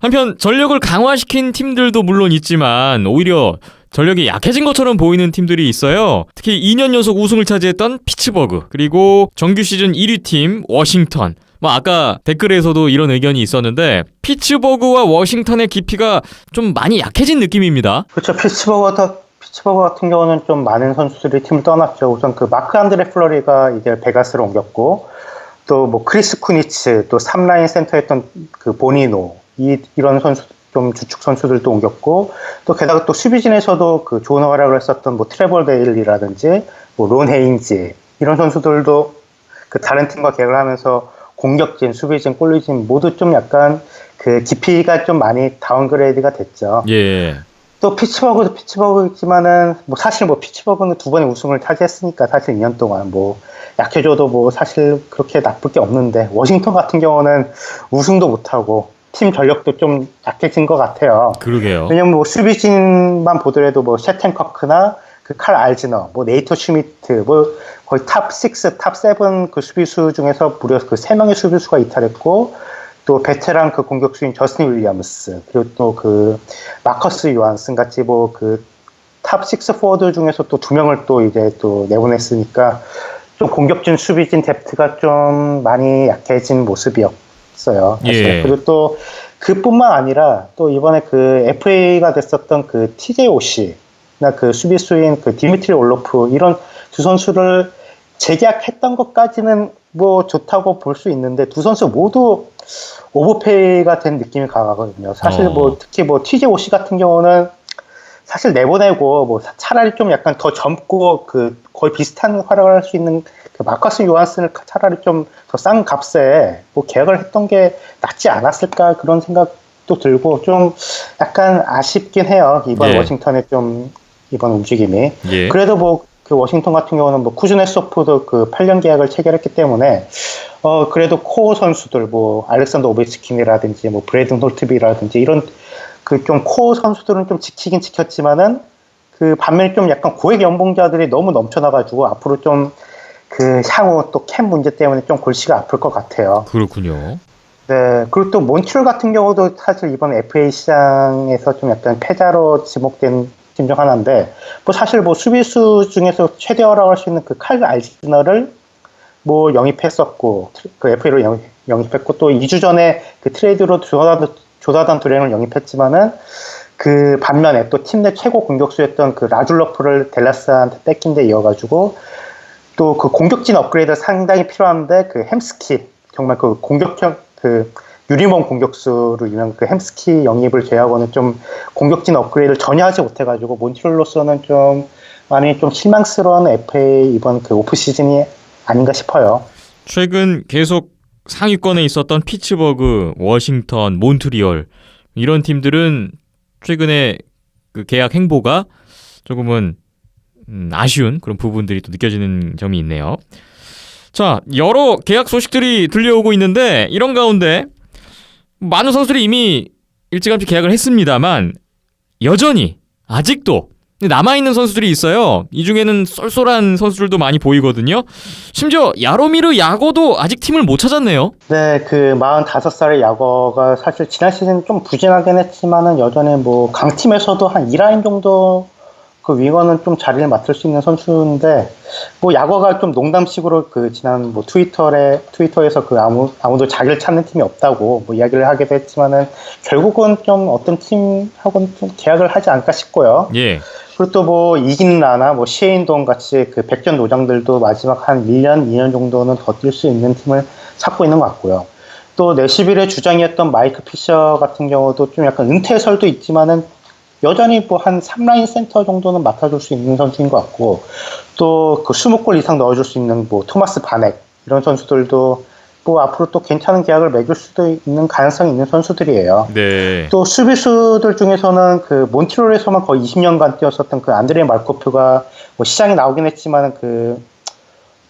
한편 전력을 강화시킨 팀들도 물론 있지만 오히려 전력이 약해진 것처럼 보이는 팀들이 있어요. 특히 2년 연속 우승을 차지했던 피츠버그, 그리고 정규 시즌 1위 팀 워싱턴. 아까 댓글에서도 이런 의견이 있었는데 피츠버그와 워싱턴의 깊이가 좀 많이 약해진 느낌입니다. 그렇죠. 피츠버그 같은 경우는 좀 많은 선수들이 팀을 떠났죠. 우선 그 마크 안드레 플러리가 이제 베가스로 옮겼고, 또 뭐 크리스 쿠니츠, 또 3라인 센터였던 그 보니노, 이런 선수, 좀 주축 선수들도 옮겼고 또 게다가 또 수비진에서도 그 좋은 활약을 했었던 뭐 트레버 데일리라든지 뭐 론 헤인지 이런 선수들도 그 다른 팀과 계약을 하면서 공격진, 수비진, 골리진 모두 좀 약간 그 깊이가 좀 많이 다운그레이드가 됐죠. 예. 또 피츠버그도 피츠버그지만은 뭐 사실 뭐 피츠버그는 2번의 우승을 차지했으니까 사실 2년 동안 뭐 약해져도 뭐 사실 그렇게 나쁠 게 없는데 워싱턴 같은 경우는 우승도 못하고 팀 전력도 좀 약해진 것 같아요. 그러게요. 왜냐면 뭐 수비진만 보더라도 뭐 셰텐커크나 그 칼 알즈너, 뭐 네이터 슈미트, 뭐 거의 탑 6, 탑 7 그 수비수 중에서 무려 그 3명의 수비수가 이탈했고 또 베테랑 그 공격수인 저스틴 윌리엄스 그리고 또 그 마커스 요한슨 같이 뭐 그 탑 6 포워드 중에서 또 2명을 또 이제 또 내보냈으니까 좀 공격진 수비진 뎁트가 좀 많이 약해진 모습이었어요. 사실. 예. 그리고 또 그뿐만 아니라 또 이번에 그 FA가 됐었던 그 TJ 오시나 그 수비수인 그 디미트리 올로프 이런 두 선수를 재계약했던 것까지는 뭐 좋다고 볼 수 있는데 두 선수 모두 오버페이가 된 느낌이 강하거든요. 사실 뭐 특히 뭐 TJ 오시 같은 경우는 사실 내보내고 뭐 차라리 좀 약간 더 젊고 그 거의 비슷한 활약을 할 수 있는 그 마커스 요한슨을 차라리 좀 더 싼 값에 뭐 계약을 했던 게 낫지 않았을까 그런 생각도 들고 좀 약간 아쉽긴 해요. 이번 예. 워싱턴의 좀 이번 움직임이. 예. 그래도 뭐 그 워싱턴 같은 경우는 뭐 쿠즈네소프도 그 8년 계약을 체결했기 때문에 그래도 코어 선수들 뭐 알렉산더 오베츠킨이라든지 뭐 브래든 홀트비라든지 이런 그 좀 코어 선수들은 좀 지키긴 지켰지만은 그 반면에 좀 약간 고액 연봉자들이 너무 넘쳐나가지고 앞으로 좀 그 향후 또 캡 문제 때문에 좀 골치가 아플 것 같아요. 그렇군요. 네. 그리고 또 몬트리올 같은 경우도 사실 이번 FA 시장에서 좀 약간 패자로 지목된 팀 중 하나인데 뭐 사실 뭐 수비수 중에서 최대어라고 할 수 있는 그 칼 알즈너를 뭐 영입했었고 그 FA로 영입했고 또 2주 전에 그 트레이드로 조다단 두랭을 영입했지만은 그 반면에 또 팀 내 최고 공격수였던 그 라줄러프를 댈라스한테 뺏긴 데 이어가지고 또 그 공격진 업그레이드가 상당히 필요한데 그 햄스키 정말 그 공격형 그 유리몸 공격수로 유명한 그 햄스키 영입을 제외하고는 좀 공격진 업그레이드를 전혀 하지 못해가지고 몬트리올로서는 좀 많이 좀 실망스러운 FA 이번 그 오프 시즌이 아닌가 싶어요. 최근 계속 상위권에 있었던 피츠버그, 워싱턴, 몬트리올 이런 팀들은 최근에 그 계약 행보가 조금은 아쉬운 그런 부분들이 또 느껴지는 점이 있네요. 자, 여러 계약 소식들이 들려오고 있는데 이런 가운데 많은 선수들이 이미 일찌감치 계약을 했습니다만 여전히 아직도 남아있는 선수들이 있어요. 이 중에는 쏠쏠한 선수들도 많이 보이거든요. 심지어 야로미르 야고도 아직 팀을 못 찾았네요. 네, 그 45살의 야거가 사실 지난 시즌 좀 부진하긴 했지만은 여전히 뭐 강팀에서도 한 2라인 정도 그 윙어는 좀 자리를 맡을 수 있는 선수인데 뭐 야거가 좀 농담식으로 그 지난 뭐 트위터에서 그 아무도 자기를 찾는 팀이 없다고 뭐 이야기를 하기도 했지만은 결국은 좀 어떤 팀하고는 좀 계약을 하지 않을까 싶고요. 예. 그리고 또 뭐 이긴라나 뭐 시에인동 같이 그 백전 노장들도 마지막 한 1년, 2년 정도는 더 뛸 수 있는 팀을 찾고 있는 것 같고요. 또 내시빌의 주장이었던 마이크 피셔 같은 경우도 좀 약간 은퇴설도 있지만은 여전히 뭐 한 3라인 센터 정도는 맡아줄 수 있는 선수인 것 같고 또 그 20골 이상 넣어줄 수 있는 뭐 토마스 바넥 이런 선수들도 뭐 앞으로 또 괜찮은 계약을 맺을 수도 있는 가능성이 있는 선수들이에요. 네. 또 수비수들 중에서는 그 몬트리올에서만 거의 20년간 뛰었었던 그 안드레 말코프가 뭐 시장에 나오긴 했지만 그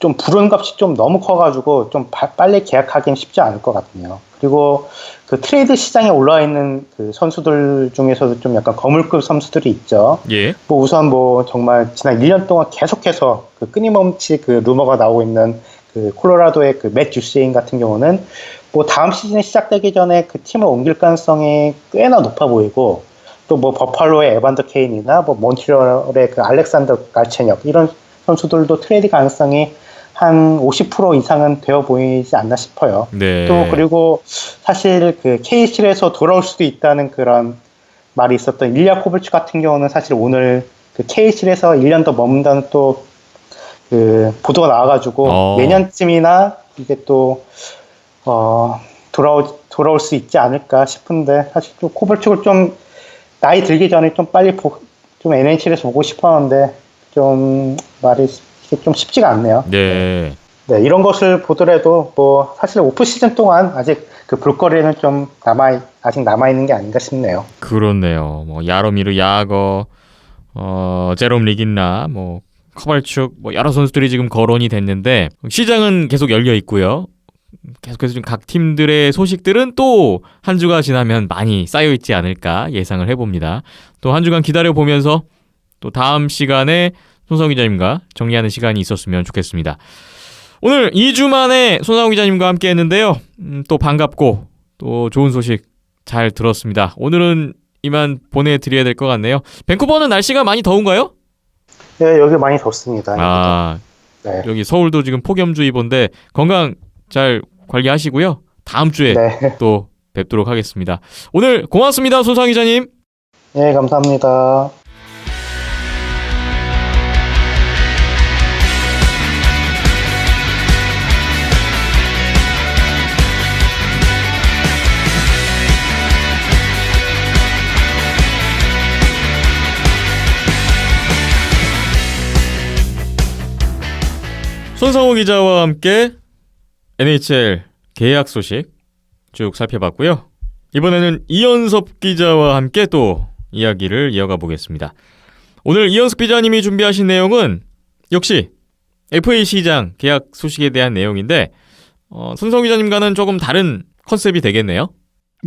좀 불운값이 좀 너무 커가지고 좀 빨리 계약하기는 쉽지 않을 것 같네요. 그리고 그 트레이드 시장에 올라와 있는 그 선수들 중에서도 좀 약간 거물급 선수들이 있죠. 예. 뭐 우선 뭐 정말 지난 1년 동안 계속해서 그 끊임없이 그 루머가 나오고 있는 그 콜로라도의 그 맷 주세인 같은 경우는 뭐 다음 시즌이 시작되기 전에 그 팀을 옮길 가능성이 꽤나 높아 보이고 또 뭐 버팔로의 에반더 케인이나 뭐 몬트리올의 그 알렉산더 갈체녁 이런 선수들도 트레이드 가능성이 한 50% 이상은 되어 보이지 않나 싶어요. 네. 또 그리고 사실 그 K실에서 돌아올 수도 있다는 그런 말이 있었던 일리아 코블츠 같은 경우는 사실 오늘 그 K실에서 1년 더 머문다는 또 그 보도가 나와가지고 내년쯤이나 이제 또 돌아올 수 있지 않을까 싶은데 사실 좀 코발축을 좀 나이 들기 전에 좀 빨리 좀 NHL에서 보고 싶었는데 좀 말이 이게 좀 쉽지가 않네요. 네. 네, 이런 것을 보더라도 뭐 사실 오프 시즌 동안 아직 그 볼거리는 좀 아직 남아 있는 게 아닌가 싶네요. 그렇네요. 뭐 야로미르 야거, 제롬 리긴나, 뭐 커발축, 뭐 여러 선수들이 지금 거론이 됐는데 시장은 계속 열려 있고요. 계속해서 좀 각 팀들의 소식들은 또 한 주가 지나면 많이 쌓여 있지 않을까 예상을 해봅니다. 또 한 주간 기다려 보면서 또 다음 시간에 손상우 기자님과 정리하는 시간이 있었으면 좋겠습니다. 오늘 2주 만에 손상우 기자님과 함께 했는데요. 또 반갑고 또 좋은 소식 잘 들었습니다. 오늘은 이만 보내드려야 될 것 같네요. 밴쿠버는 날씨가 많이 더운가요? 네, 여기 많이 덥습니다. 아, 네. 여기 서울도 지금 폭염주의보인데 건강 잘 관리하시고요. 다음 주에 네. 또 뵙도록 하겠습니다. 오늘 고맙습니다. 손상우 기자님. 네, 감사합니다. 손상우 기자와 함께 NHL 계약 소식 쭉 살펴봤고요. 이번에는 이현섭 기자와 함께 또 이야기를 이어가 보겠습니다. 오늘 이현섭 기자님이 준비하신 내용은 역시 FA 시장 계약 소식에 대한 내용인데 손상우 기자님과는 조금 다른 컨셉이 되겠네요.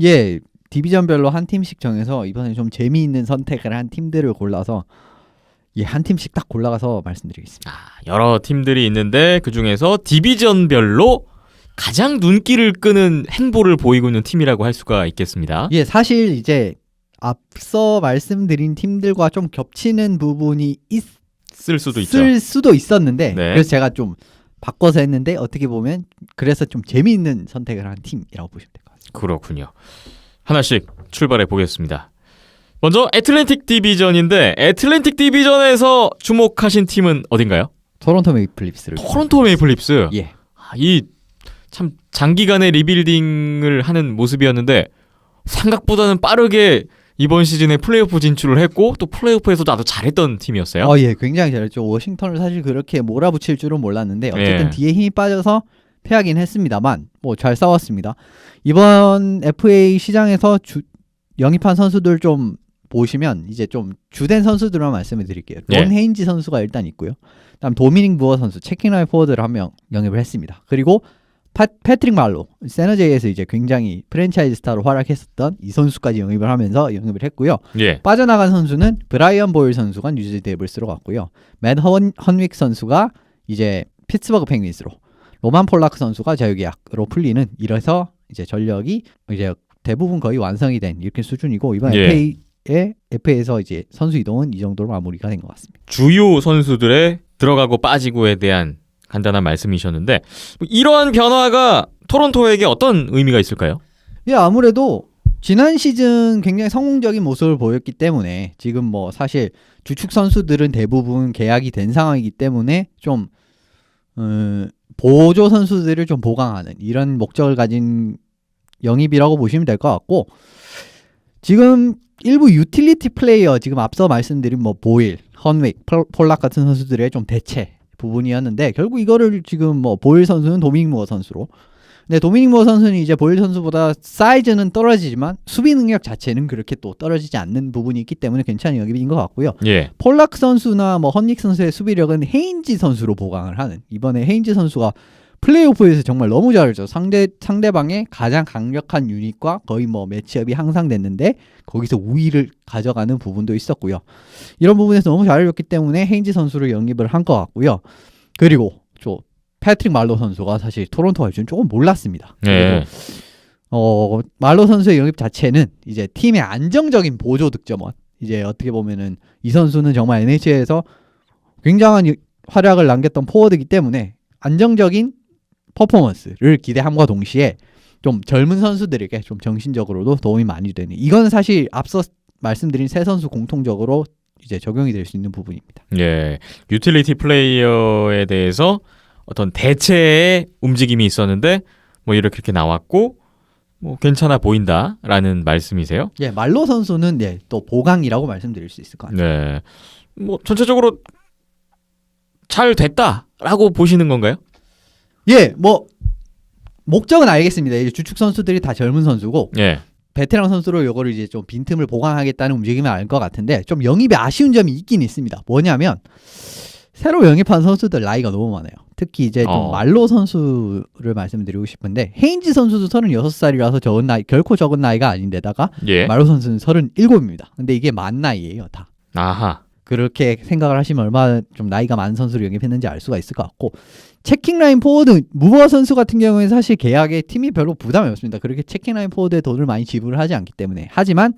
예, 디비전별로 한 팀씩 정해서 이번에 좀 재미있는 선택을 한 팀들을 골라서 한 팀씩 딱 골라가서 말씀드리겠습니다. 여러 팀들이 있는데 그중에서 디비전별로 가장 눈길을 끄는 행보를 보이고 있는 팀이라고 할 수가 있겠습니다. 예, 사실 이제 앞서 말씀드린 팀들과 좀 겹치는 부분이 쓸 수도 있죠. 있을 수도 있었는데 네. 그래서 제가 좀 바꿔서 했는데 어떻게 보면 그래서 좀 재미있는 선택을 한 팀이라고 보시면 될 것 같습니다. 그렇군요. 하나씩 출발해 보겠습니다. 먼저 애틀랜틱 디비전인데 애틀랜틱 디비전에서 주목하신 팀은 어딘가요? 토론토 메이플립스를. 토론토 메이플립스. 예. 이 참 장기간의 리빌딩을 하는 모습이었는데 생각보다는 빠르게 이번 시즌에 플레이오프 진출을 했고 또 플레이오프에서도 아주 잘했던 팀이었어요. 예, 굉장히 잘했죠. 워싱턴을 사실 그렇게 몰아붙일 줄은 몰랐는데 어쨌든 예. 뒤에 힘이 빠져서 패하긴 했습니다만 뭐 잘 싸웠습니다. 이번 FA 시장에서 영입한 선수들 좀 보시면 이제 좀 주된 선수들만 말씀을 드릴게요. 예. 론 헤인지 선수가 일단 있고요. 그다음 도미닉 무어 선수 체킹라인 포워드를 한 명 영입을 했습니다. 그리고 패트릭 말로 세너제이에서 이제 굉장히 프랜차이즈 스타로 활약했었던 이 선수까지 영입을 하면서 영입을 했고요. 예. 빠져나간 선수는 브라이언 보일 선수가 뉴저지 데블스로 갔고요. 맷 헌윅 선수가 이제 피츠버그 펭귄스로, 로만 폴라크 선수가 자유계약으로 풀리는, 이래서 이제 전력이 이제 대부분 거의 완성이 된 이렇게 수준이고 이번 예. FA에서 이제 선수 이동은 이 정도로 마무리가 된 것 같습니다. 주요 선수들의 들어가고 빠지고에 대한 간단한 말씀이셨는데 이러한 변화가 토론토에게 어떤 의미가 있을까요? 예, 아무래도 지난 시즌 굉장히 성공적인 모습을 보였기 때문에 지금 뭐 사실 주축 선수들은 대부분 계약이 된 상황이기 때문에 좀 보조 선수들을 좀 보강하는 이런 목적을 가진 영입이라고 보시면 될 것 같고, 지금 일부 유틸리티 플레이어, 지금 앞서 말씀드린 뭐 보일, 헌윅, 폴락 같은 선수들의 좀 대체 부분이었는데 결국 이거를 지금 뭐 보일 선수는 도미닉 무어 선수로, 근데 도미닉 무어 선수는 이제 보일 선수보다 사이즈는 떨어지지만 수비 능력 자체는 그렇게 또 떨어지지 않는 부분이 있기 때문에 괜찮은 영입인 것 같고요. 예. 폴락 선수나 뭐 헌닉 선수의 수비력은 헤인지 선수로 보강을 하는, 이번에 헤인지 선수가 플레이오프에서 정말 너무 잘했죠. 상대방의 가장 강력한 유닛과 거의 뭐 매치업이 항상 됐는데 거기서 우위를 가져가는 부분도 있었고요. 이런 부분에서 너무 잘해줬기 때문에 헤인지 선수를 영입을 한 것 같고요. 그리고 패트릭 말로 선수가 사실 토론토 갈 줄은 조금 몰랐습니다. 예. 그리고 말로 선수의 영입 자체는 이제 팀의 안정적인 보조 득점원, 이제 어떻게 보면은 이 선수는 정말 NHL에서 굉장한 활약을 남겼던 포워드이기 때문에 안정적인 퍼포먼스를 기대함과 동시에 좀 젊은 선수들에게 좀 정신적으로도 도움이 많이 되는, 이건 사실 앞서 말씀드린 세 선수 공통적으로 이제 적용이 될 수 있는 부분입니다. 예. 유틸리티 플레이어에 대해서 어떤 대체의 움직임이 있었는데 뭐 이렇게 나왔고 뭐 괜찮아 보인다라는 말씀이세요? 예, 말로 선수는 예, 또 보강이라고 말씀드릴 수 있을 것 같아요. 네. 뭐 전체적으로 잘 됐다라고 보시는 건가요? 예, 뭐 목적은 알겠습니다. 이제 주축 선수들이 다 젊은 선수고 예. 베테랑 선수로 요거를 이제 좀 빈틈을 보강하겠다는 움직임을 알 것 같은데 좀 영입에 아쉬운 점이 있긴 있습니다. 뭐냐면 새로 영입한 선수들 나이가 너무 많아요. 특히 이제 좀 말로 선수를 말씀드리고 싶은데 헤인즈 선수도 36살이라서 적은 나이, 결코 적은 나이가 아닌데다가 예. 말로 선수는 37입니다. 근데 이게 만 나이예요, 다. 아하. 그렇게 생각을 하시면 얼마나 좀 나이가 많은 선수를 영입했는지 알 수가 있을 것 같고 체킹라인 포워드 무버 선수 같은 경우에는 사실 계약에 팀이 별로 부담이 없습니다. 그렇게 체킹라인 포워드에 돈을 많이 지불을 하지 않기 때문에 하지만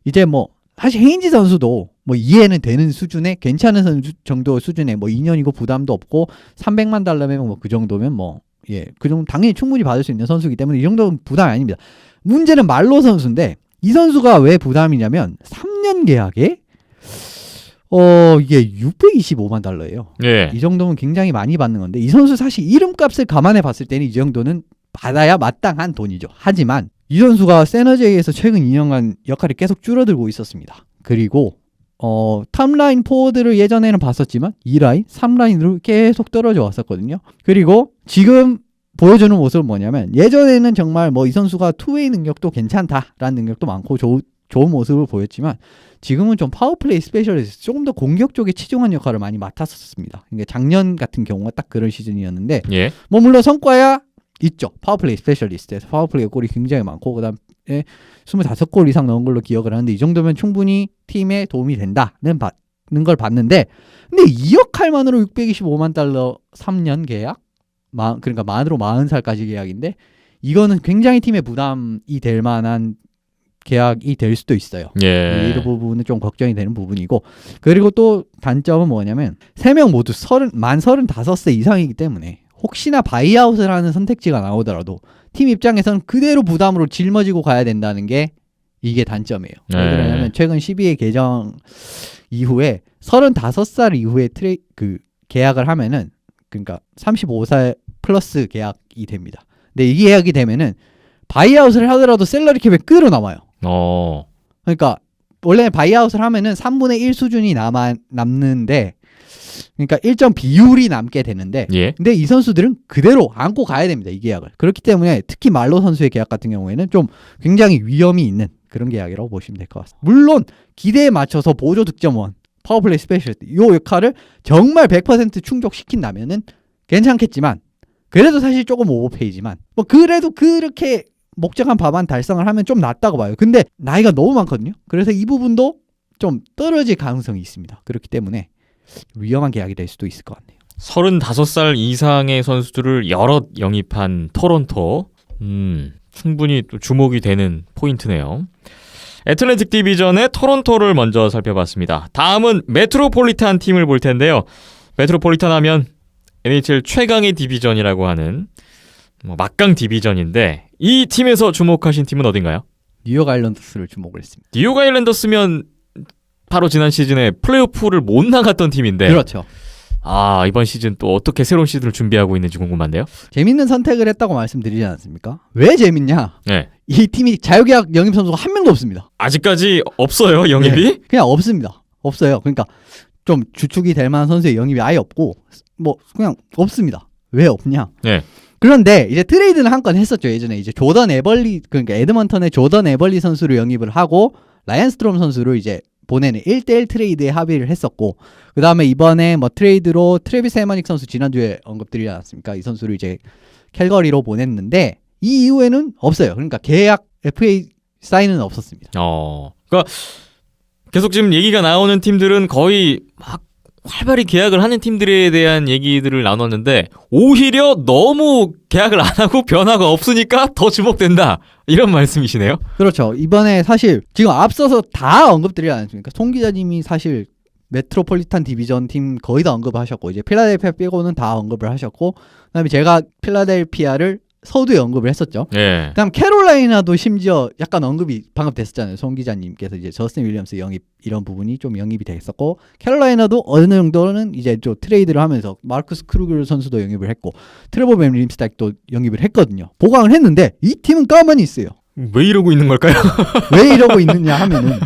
이제 뭐 사실 헤인지 선수도 뭐 이해는 되는 수준의 괜찮은 선수 정도 수준의 뭐 2년이고 부담도 없고 300만 달러면 뭐 그 정도면 뭐 예, 그 정도 당연히 충분히 받을 수 있는 선수이기 때문에 이 정도는 부담이 아닙니다. 문제는 말로 선수인데 이 선수가 왜 부담이냐면 3년 계약에 이게 625만 달러예요. 예. 이 정도면 굉장히 많이 받는 건데 이 선수 사실 이름값을 감안해 봤을 때는 이 정도는 받아야 마땅한 돈이죠. 하지만 이 선수가 세너제이에서 최근 2년간 역할이 계속 줄어들고 있었습니다. 그리고 탑라인 포워드를 예전에는 봤었지만 2라인, 3라인으로 계속 떨어져 왔었거든요. 그리고 지금 보여주는 모습은 뭐냐면 예전에는 정말 뭐 이 선수가 투웨이 능력도 괜찮다라는 능력도 많고 좋은 모습을 보였지만 지금은 좀 파워플레이 스페셜리스트 조금 더 공격 쪽에 치중한 역할을 많이 맡았었습니다. 그러니까 작년 같은 경우가 딱 그런 시즌이었는데 예. 뭐 물론 성과야 있죠. 파워플레이 스페셜리스트에서 파워플레이 골이 굉장히 많고 그다음에 25골 이상 넣은 걸로 기억을 하는데 이 정도면 충분히 팀에 도움이 된다는 걸 봤는데 근데 이 역할만으로 625만 달러 3년 계약? 그러니까 만으로 40살까지 계약인데 이거는 굉장히 팀에 부담이 될 만한 계약이 될 수도 있어요. 예. 이 부분은 좀 걱정이 되는 부분이고 그리고 또 단점은 뭐냐면 3명 모두 만 35세 이상이기 때문에 혹시나 바이아웃을 하는 선택지가 나오더라도 팀 입장에서는 그대로 부담으로 짊어지고 가야 된다는 게 이게 단점이에요. 네. 왜 그러냐면 최근 12회 개정 이후에 35살 이후에 계약을 하면은 그러니까 35살 플러스 계약이 됩니다. 근데 이 계약이 되면은 바이아웃을 하더라도 셀러리 캡에 그대로 남아요. 그러니까 원래 바이아웃을 하면은 3분의 1 수준이 남는데 그러니까 일정 비율이 남게 되는데 예. 근데 이 선수들은 그대로 안고 가야 됩니다. 이 계약을. 그렇기 때문에 특히 말로 선수의 계약 같은 경우에는 좀 굉장히 위험이 있는 그런 계약이라고 보시면 될 것 같습니다. 물론 기대에 맞춰서 보조 득점원, 파워플레이 스페셜리스트 이 역할을 정말 100% 충족시킨다면은 괜찮겠지만 그래도 사실 조금 오버페이지만 뭐 그래도 그렇게 목적한 바반 달성을 하면 좀 낫다고 봐요. 근데 나이가 너무 많거든요. 그래서 이 부분도 좀 떨어질 가능성이 있습니다. 그렇기 때문에 위험한 계약이 될 수도 있을 것 같네요. 35살 이상의 선수들을 여럿 영입한 토론토. 충분히 또 주목이 되는 포인트네요. 애틀랜틱 디비전의 토론토를 먼저 살펴봤습니다. 다음은 메트로폴리탄 팀을 볼 텐데요. 메트로폴리탄 하면 NHL 최강의 디비전이라고 하는 막강 디비전인데 이 팀에서 주목하신 팀은 어딘가요? 뉴욕 아일랜더스를 주목을 했습니다. 뉴욕 아일랜더스면 바로 지난 시즌에 플레이오프를 못 나갔던 팀인데 그렇죠. 이번 시즌 또 어떻게 새로운 시즌을 준비하고 있는지 궁금한데요. 재밌는 선택을 했다고 말씀드리지 않았습니까? 왜 재밌냐? 네. 이 팀이 자유계약 영입 선수가 한 명도 없습니다. 아직까지 없어요, 영입이? 네, 그냥 없습니다. 없어요. 그러니까 좀 주축이 될 만한 선수의 영입이 아예 없고 뭐 그냥 없습니다. 왜 없냐? 네. 그런데 이제 트레이드는 한 건 했었죠. 예전에 이제 조던 에벌리 그러니까 에드먼턴의 조던 에벌리 선수를 영입을 하고 라이언 스트롬 선수를 이제 보내는 1대1 트레이드에 합의를 했었고 그 다음에 이번에 뭐 트레이드로 트래비스 헤머닉 선수 지난주에 언급드리지 않았습니까? 이 선수를 이제 캘거리로 보냈는데 이 이후에는 없어요. 그러니까 계약 FA 사인은 없었습니다. 그러니까 계속 지금 얘기가 나오는 팀들은 거의 막 활발히 계약을 하는 팀들에 대한 얘기들을 나눴는데 오히려 너무 계약을 안 하고 변화가 없으니까 더 주목된다 이런 말씀이시네요. 그렇죠. 이번에 사실 지금 앞서서 다 언급드리지 않았습니까? 송 기자님이 사실 메트로폴리탄 디비전 팀 거의 다 언급하셨고 이제 필라델피아 빼고는 다 언급을 하셨고 그다음에 제가 필라델피아를 서두에 언급을 했었죠. 예. 그다음 캐롤라이나도 심지어 약간 언급이 방금 됐었잖아요. 송 기자님께서 이제 저스틴 윌리엄스 영입 이런 부분이 좀 영입이 됐었고 캐롤라이나도 어느 정도는 이제 좀 트레이드를 하면서 마르쿠스 크루그 선수도 영입을 했고 트레버 벤 림스탁도 영입을 했거든요. 보강을 했는데 이 팀은 가만히 있어요. 왜 이러고 있는 걸까요? 왜 이러고 있느냐 하면은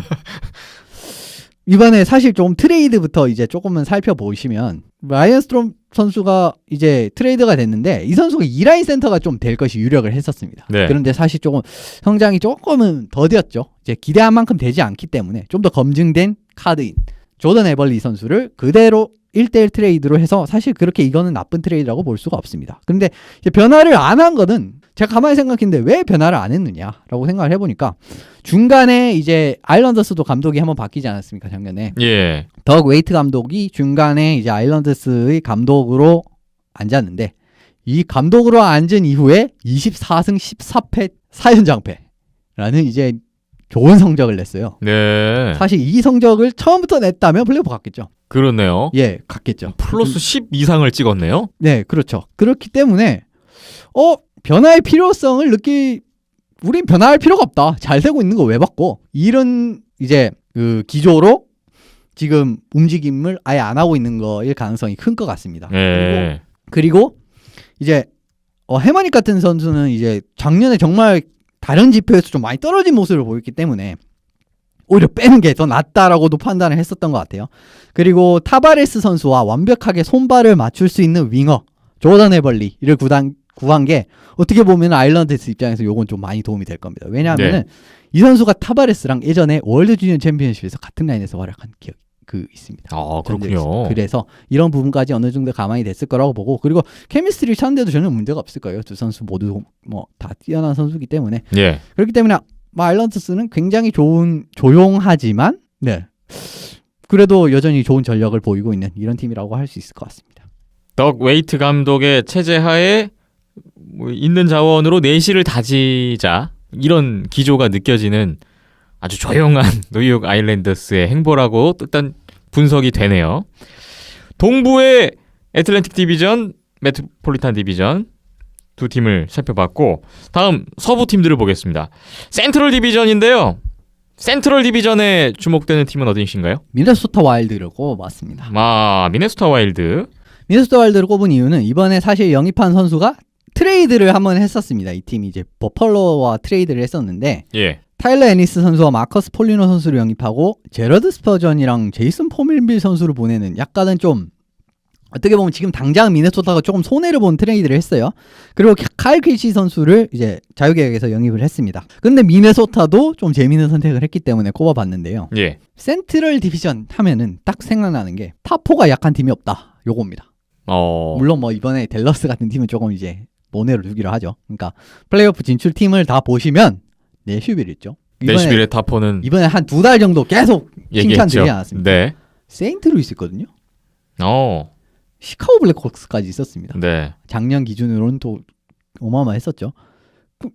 이번에 사실 좀 트레이드부터 이제 조금은 살펴보시면 라이언 스트롬 선수가 이제 트레이드가 됐는데 이 선수가 2라인 센터가 좀 될 것이 유력을 했었습니다. 네. 그런데 사실 조금 성장이 조금은 더뎠죠. 이제 기대한 만큼 되지 않기 때문에 좀 더 검증된 카드인 조던 에벌리 선수를 그대로 1대1 트레이드로 해서 사실 그렇게 이거는 나쁜 트레이드라고 볼 수가 없습니다. 근데 이제 변화를 안 한 거는 제가 가만히 생각했는데 왜 변화를 안 했느냐라고 생각을 해보니까 중간에 이제 아일랜더스도 감독이 한번 바뀌지 않았습니까 작년에. 예. 덕 웨이트 감독이 중간에 이제 아일랜더스의 감독으로 앉았는데 이 감독으로 앉은 이후에 24승 14패 4연장패라는 이제 좋은 성적을 냈어요. 네. 사실 이 성적을 처음부터 냈다면 플레이오프 갔겠죠. 그렇네요. 예, 갔겠죠. 플러스 10 이상을 찍었네요. 네, 그렇죠. 그렇기 때문에 변화의 필요성을 우린 변화할 필요가 없다. 잘 되고 있는 거 왜 바꿔? 이런 이제 그 기조로 지금 움직임을 아예 안 하고 있는 거일 가능성이 큰 것 같습니다. 예. 그리고 이제 해마닉 같은 선수는 이제 작년에 정말 다른 지표에서 좀 많이 떨어진 모습을 보였기 때문에 오히려 빼는 게 더 낫다라고도 판단을 했었던 것 같아요. 그리고 타바레스 선수와 완벽하게 손발을 맞출 수 있는 윙어 조던 에벌리를 구한 게 어떻게 보면 아일랜드스 입장에서 요건 좀 많이 도움이 될 겁니다. 왜냐하면은 이 선수가 타바레스랑 예전에 월드 주니어 챔피언십에서 같은 라인에서 활약한 기억이 있습니다. 아, 그렇군요. 그래서 이런 부분까지 어느 정도 가만히 됐을 거라고 보고 그리고 케미스트리를 찾는데도 전혀 문제가 없을 거예요. 두 선수 모두 뭐 다 뛰어난 선수이기 때문에 예. 그렇기 때문에 아일랜드스는 굉장히 조용하지만 네 그래도 여전히 좋은 전력을 보이고 있는 이런 팀이라고 할 수 있을 것 같습니다. 덕 웨이트 감독의 체제하에 뭐 있는 자원으로 내실을 다지자 이런 기조가 느껴지는 아주 조용한 뉴욕 아일랜더스의 행보라고 일단 분석이 되네요. 동부의 애틀랜틱 디비전, 메트로폴리탄 디비전 두 팀을 살펴봤고 다음 서부 팀들을 보겠습니다. 센트럴 디비전인데요. 센트럴 디비전에 주목되는 팀은 어디신가요? 미네소타 와일드를 꼽았습니다. 미네소타 와일드. 미네소타 와일드를 꼽은 이유는 이번에 사실 영입한 선수가 트레이드를 한번 했었습니다. 이 팀이 이제 버펄로와 트레이드를 했었는데 예. 타일러 애니스 선수와 마커스 폴리노 선수를 영입하고 제러드 스퍼전이랑 제이슨 포밀빌 선수를 보내는 약간은 좀 어떻게 보면 지금 당장 미네소타가 조금 손해를 본 트레이드를 했어요. 그리고 카일 퀴시 선수를 이제 자유계약에서 영입을 했습니다. 근데 미네소타도 좀 재미있는 선택을 했기 때문에 꼽아봤는데요. 예. 센트럴 디비전 하면은 딱 생각나는 게 탑4가 약한 팀이 없다. 요겁니다. 물론 뭐 이번에 댈러스 같은 팀은 조금 이제 모네로 두기로 하죠. 그러니까 플레이오프 진출 팀을 다 보시면 내슈빌 있죠. 내슈빌의 탑4는 이번에 한 2달 정도 계속 칭찬드리지 얘기했죠. 않았습니까? 네. 세인트루이스 있거든요. 어. 시카고 블랙호크스까지 있었습니다. 네. 작년 기준으로는 또 어마어마했었죠.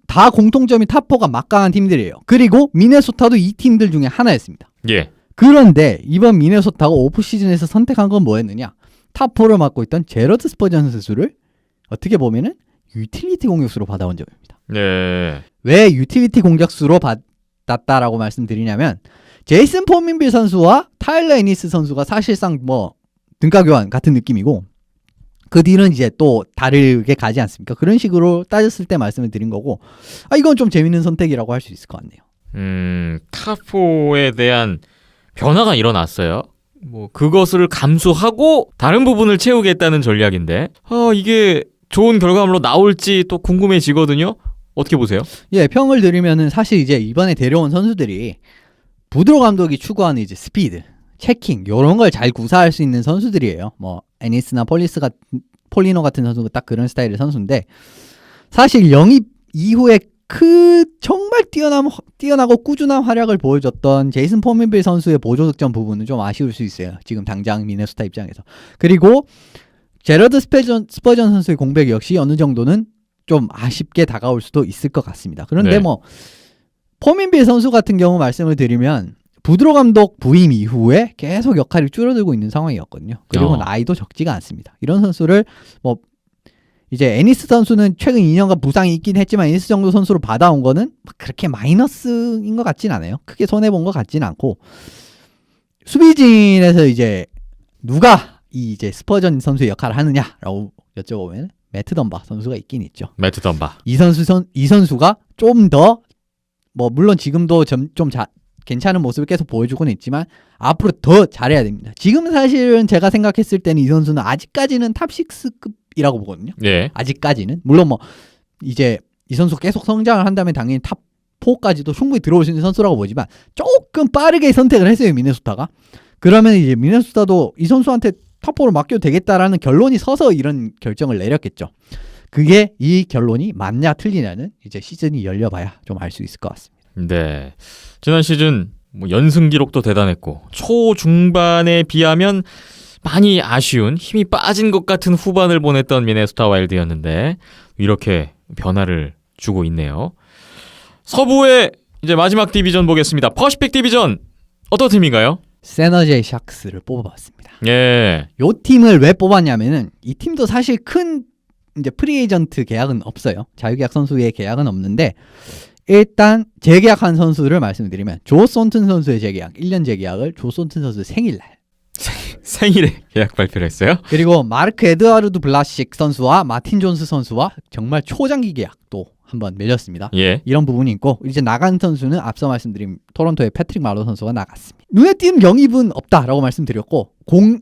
다 공통점이 탑4가 막강한 팀들이에요. 그리고 미네소타도 이 팀들 중에 하나였습니다. 예. 그런데 이번 미네소타가 오프시즌에서 선택한 건 뭐였느냐? 탑4를 맡고 있던 제러드 스퍼전 선수를 어떻게 보면은 유틸리티 공격수로 받아온 점입니다. 네. 왜 유틸리티 공격수로 받았다라고 말씀드리냐면 제이슨 포민빌 선수와 타일러 애니스 선수가 사실상 뭐 등가 교환 같은 느낌이고 그 뒤는 이제 또 다르게 가지 않습니까? 그런 식으로 따졌을 때 말씀을 드린 거고 이건 좀 재밌는 선택이라고 할 수 있을 것 같네요. 탑4에 대한 변화가 일어났어요. 뭐 그것을 감수하고 다른 부분을 채우겠다는 전략인데 이게 좋은 결과물로 나올지 또 궁금해지거든요. 어떻게 보세요? 예, 평을 드리면은 사실 이제 이번에 데려온 선수들이 부드로 감독이 추구하는 이제 스피드, 체킹 이런 걸 잘 구사할 수 있는 선수들이에요. 뭐 애니스나 폴리노 같은 선수가 딱 그런 스타일의 선수인데 사실 영입 이후에 정말 뛰어나고 꾸준한 활약을 보여줬던 제이슨 포민빌 선수의 보조 득점 부분은 좀 아쉬울 수 있어요. 지금 당장 미네소타 입장에서. 그리고 제러드 스퍼전 선수의 공백 역시 어느 정도는 좀 아쉽게 다가올 수도 있을 것 같습니다. 그런데 네. 뭐 포민빌 선수 같은 경우 말씀을 드리면 부드로 감독 부임 이후에 계속 역할이 줄어들고 있는 상황이었거든요. 그리고 나이도 적지가 않습니다. 이런 선수를 뭐 이제 애니스 선수는 최근 2년간 부상이 있긴 했지만 애니스 정도 선수로 받아온 거는 그렇게 마이너스인 것 같진 않아요. 크게 손해본 것 같진 않고 수비진에서 이제 누가 이제 스퍼전 선수의 역할을 하느냐라고 여쭤보면 매트 덤바 선수가 있긴 있죠. 매트 덤바. 이 선수가 좀 더 뭐 물론 지금도 좀 괜찮은 모습을 계속 보여주고는 있지만 앞으로 더 잘해야 됩니다. 지금 사실은 제가 생각했을 때는 이 선수는 아직까지는 탑 6급이라고 보거든요. 예. 아직까지는. 물론 뭐 이제 이 선수가 계속 성장을 한다면 당연히 탑 4까지도 충분히 들어올 수 있는 선수라고 보지만 조금 빠르게 선택을 했어요, 미네소타가. 그러면 이제 미네소타도 이 선수한테 탑 4를 맡겨도 되겠다라는 결론이 서서 이런 결정을 내렸겠죠. 그게 이 결론이 맞냐 틀리냐는 이제 시즌이 열려봐야 좀 알 수 있을 것 같습니다. 네. 지난 시즌 뭐 연승 기록도 대단했고 초중반에 비하면 많이 아쉬운 힘이 빠진 것 같은 후반을 보냈던 미네소타 와일드였는데 이렇게 변화를 주고 있네요. 서부의 이제 마지막 디비전 보겠습니다. 퍼시픽 디비전 어떤 팀인가요? 세너제이 샥스를 뽑아봤습니다. 예. 요 팀을 왜 뽑았냐면은 이 팀도 사실 큰 이제 프리에이전트 계약은 없어요. 자유계약 선수의 계약은 없는데 일단 재계약한 선수를 말씀드리면 조 손튼 선수의 재계약 1년 재계약을 조 손튼 선수 생일날 생일에 계약 발표를 했어요. 그리고 마르크 에드와르드 블라식 선수와 마틴 존스 선수와 정말 초장기 계약도 한번 맺었습니다. 예. 이런 부분이 있고 이제 나간 선수는 앞서 말씀드린 토론토의 패트릭 말로 선수가 나갔습니다. 눈에 띄는 영입은 없다라고 말씀드렸고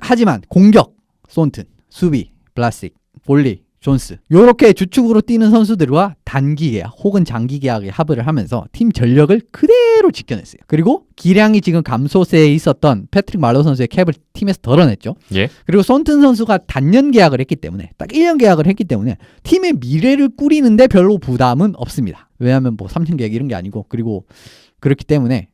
하지만 공격 손튼, 수비 블라식, 볼리, 존스 요렇게 주축으로 뛰는 선수들과 단기 계약 혹은 장기 계약에 합의를 하면서 팀 전력을 그대로 지켜냈어요. 그리고 기량이 지금 감소세에 있었던 패트릭 말로 선수의 캡을 팀에서 덜어냈죠. 예. 그리고 손튼 선수가 단년 계약을 했기 때문에 딱 1년 계약을 했기 때문에 팀의 미래를 꾸리는데 별로 부담은 없습니다. 왜냐하면 뭐 3년 계약 이런 게 아니고 그리고 그렇기 때문에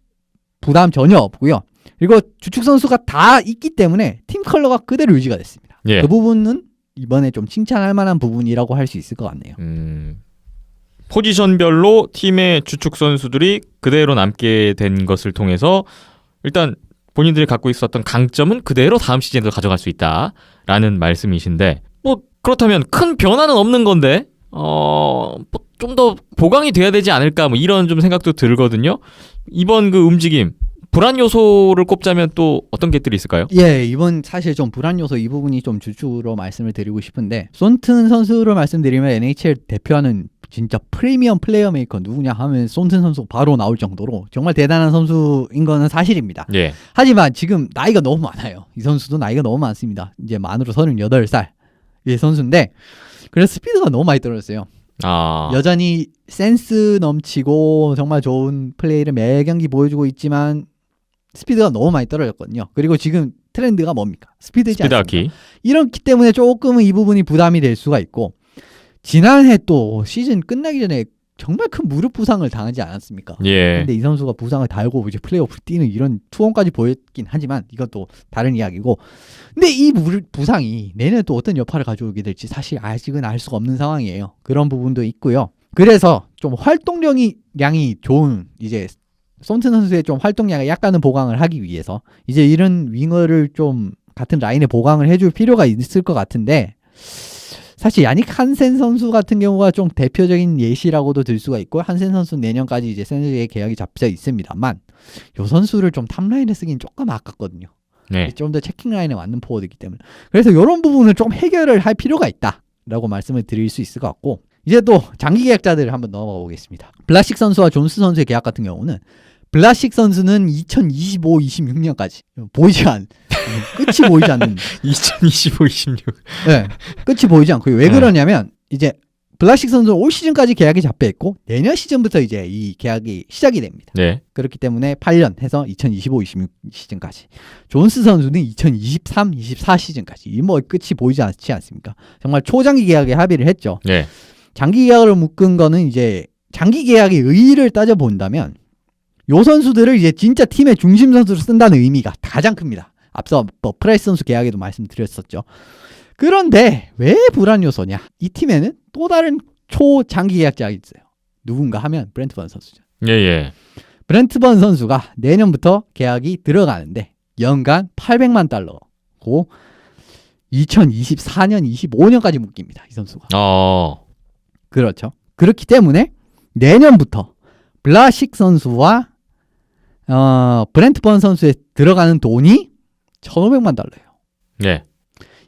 부담 전혀 없고요. 그리고 주축 선수가 다 있기 때문에 팀 컬러가 그대로 유지가 됐습니다. 예. 그 부분은 이번에 좀 칭찬할 만한 부분이라고 할 수 있을 것 같네요. 포지션별로 팀의 주축 선수들이 그대로 남게 된 것을 통해서 일단 본인들이 갖고 있었던 강점은 그대로 다음 시즌에도 가져갈 수 있다라는 말씀이신데 뭐 그렇다면 큰 변화는 없는 건데 좀 더 보강이 돼야 되지 않을까 뭐 이런 좀 생각도 들거든요. 이번 그 움직임 불안 요소를 꼽자면 또 어떤 것들이 있을까요? 예, 이번 사실 좀 불안 요소 이 부분이 좀 주축으로 말씀을 드리고 싶은데 손튼 선수를 말씀드리면 NHL 대표하는 진짜 프리미엄 플레이어 메이커 누구냐 하면 손튼 선수 바로 나올 정도로 정말 대단한 선수인 거는 사실입니다. 예. 하지만 지금 나이가 너무 많아요. 이 선수도 나이가 너무 많습니다. 이제 만으로 38살 의 선수인데 그래서 스피드가 너무 많이 떨어졌어요. 여전히 센스 넘치고 정말 좋은 플레이를 매 경기 보여주고 있지만 스피드가 너무 많이 떨어졌거든요. 그리고 지금 트렌드가 뭡니까? 스피드지 않습니까? 스피드하키. 이렇기 때문에 조금은 이 부분이 부담이 될 수가 있고 지난해 또 시즌 끝나기 전에 정말 큰 무릎 부상을 당하지 않았습니까? 예. 근데 이 선수가 부상을 달고 이제 플레이오프 뛰는 이런 투혼까지 보였긴 하지만 이것도 다른 이야기고 근데 이 무릎 부상이 내년에 또 어떤 여파를 가져오게 될지 사실 아직은 알 수가 없는 상황이에요. 그런 부분도 있고요. 그래서 좀 활동량이 좋은 이제 손튼 선수의 좀 활동량을 약간은 보강을 하기 위해서 이제 이런 윙어를 좀 같은 라인에 보강을 해줄 필요가 있을 것 같은데 사실 야닉 한센 선수 같은 경우가 좀 대표적인 예시라고도 들 수가 있고 한센 선수 내년까지 이제 세너제이 계약이 잡혀 있습니다만 이 선수를 좀 탑라인에 쓰긴 조금 아깝거든요. 네. 좀 더 체킹 라인에 맞는 포워드이기 때문에 그래서 이런 부분을 좀 해결을 할 필요가 있다라고 말씀을 드릴 수 있을 것 같고 이제 또 장기 계약자들을 한번 넘어가 보겠습니다. 블라식 선수와 존스 선수의 계약 같은 경우는 블라식 선수는 2025-26년까지 보이지 않는 끝이 보이지 않는 2025-26 네, 끝이 보이지 않고요. 왜 그러냐면 이제 블라식 선수는 올 시즌까지 계약이 잡혀 있고 내년 시즌부터 이제 이 계약이 시작이 됩니다. 네. 그렇기 때문에 8년 해서 2025-26 시즌까지 존스 선수는 2023-24 시즌까지 이 뭐 끝이 보이지 않지 않습니까? 정말 초장기 계약에 합의를 했죠. 네. 장기 계약을 묶은 거는 이제 장기 계약의 의의를 따져 본다면 요 선수들을 이제 진짜 팀의 중심 선수로 쓴다는 의미가 가장 큽니다. 앞서 뭐 프라이스 선수 계약에도 말씀드렸었죠. 그런데 왜 불안 요소냐? 이 팀에는 또 다른 초장기 계약자가 있어요. 누군가 하면 브렌트 번 선수죠. 예. 브렌트 번 선수가 내년부터 계약이 들어가는데 연간 800만 달러고 2024년, 25년까지 묶입니다. 이 선수가. 그렇죠. 그렇기 때문에 내년부터 블라식 선수와 브렌트 번 선수에 들어가는 돈이 1,500만 달러예요. 네.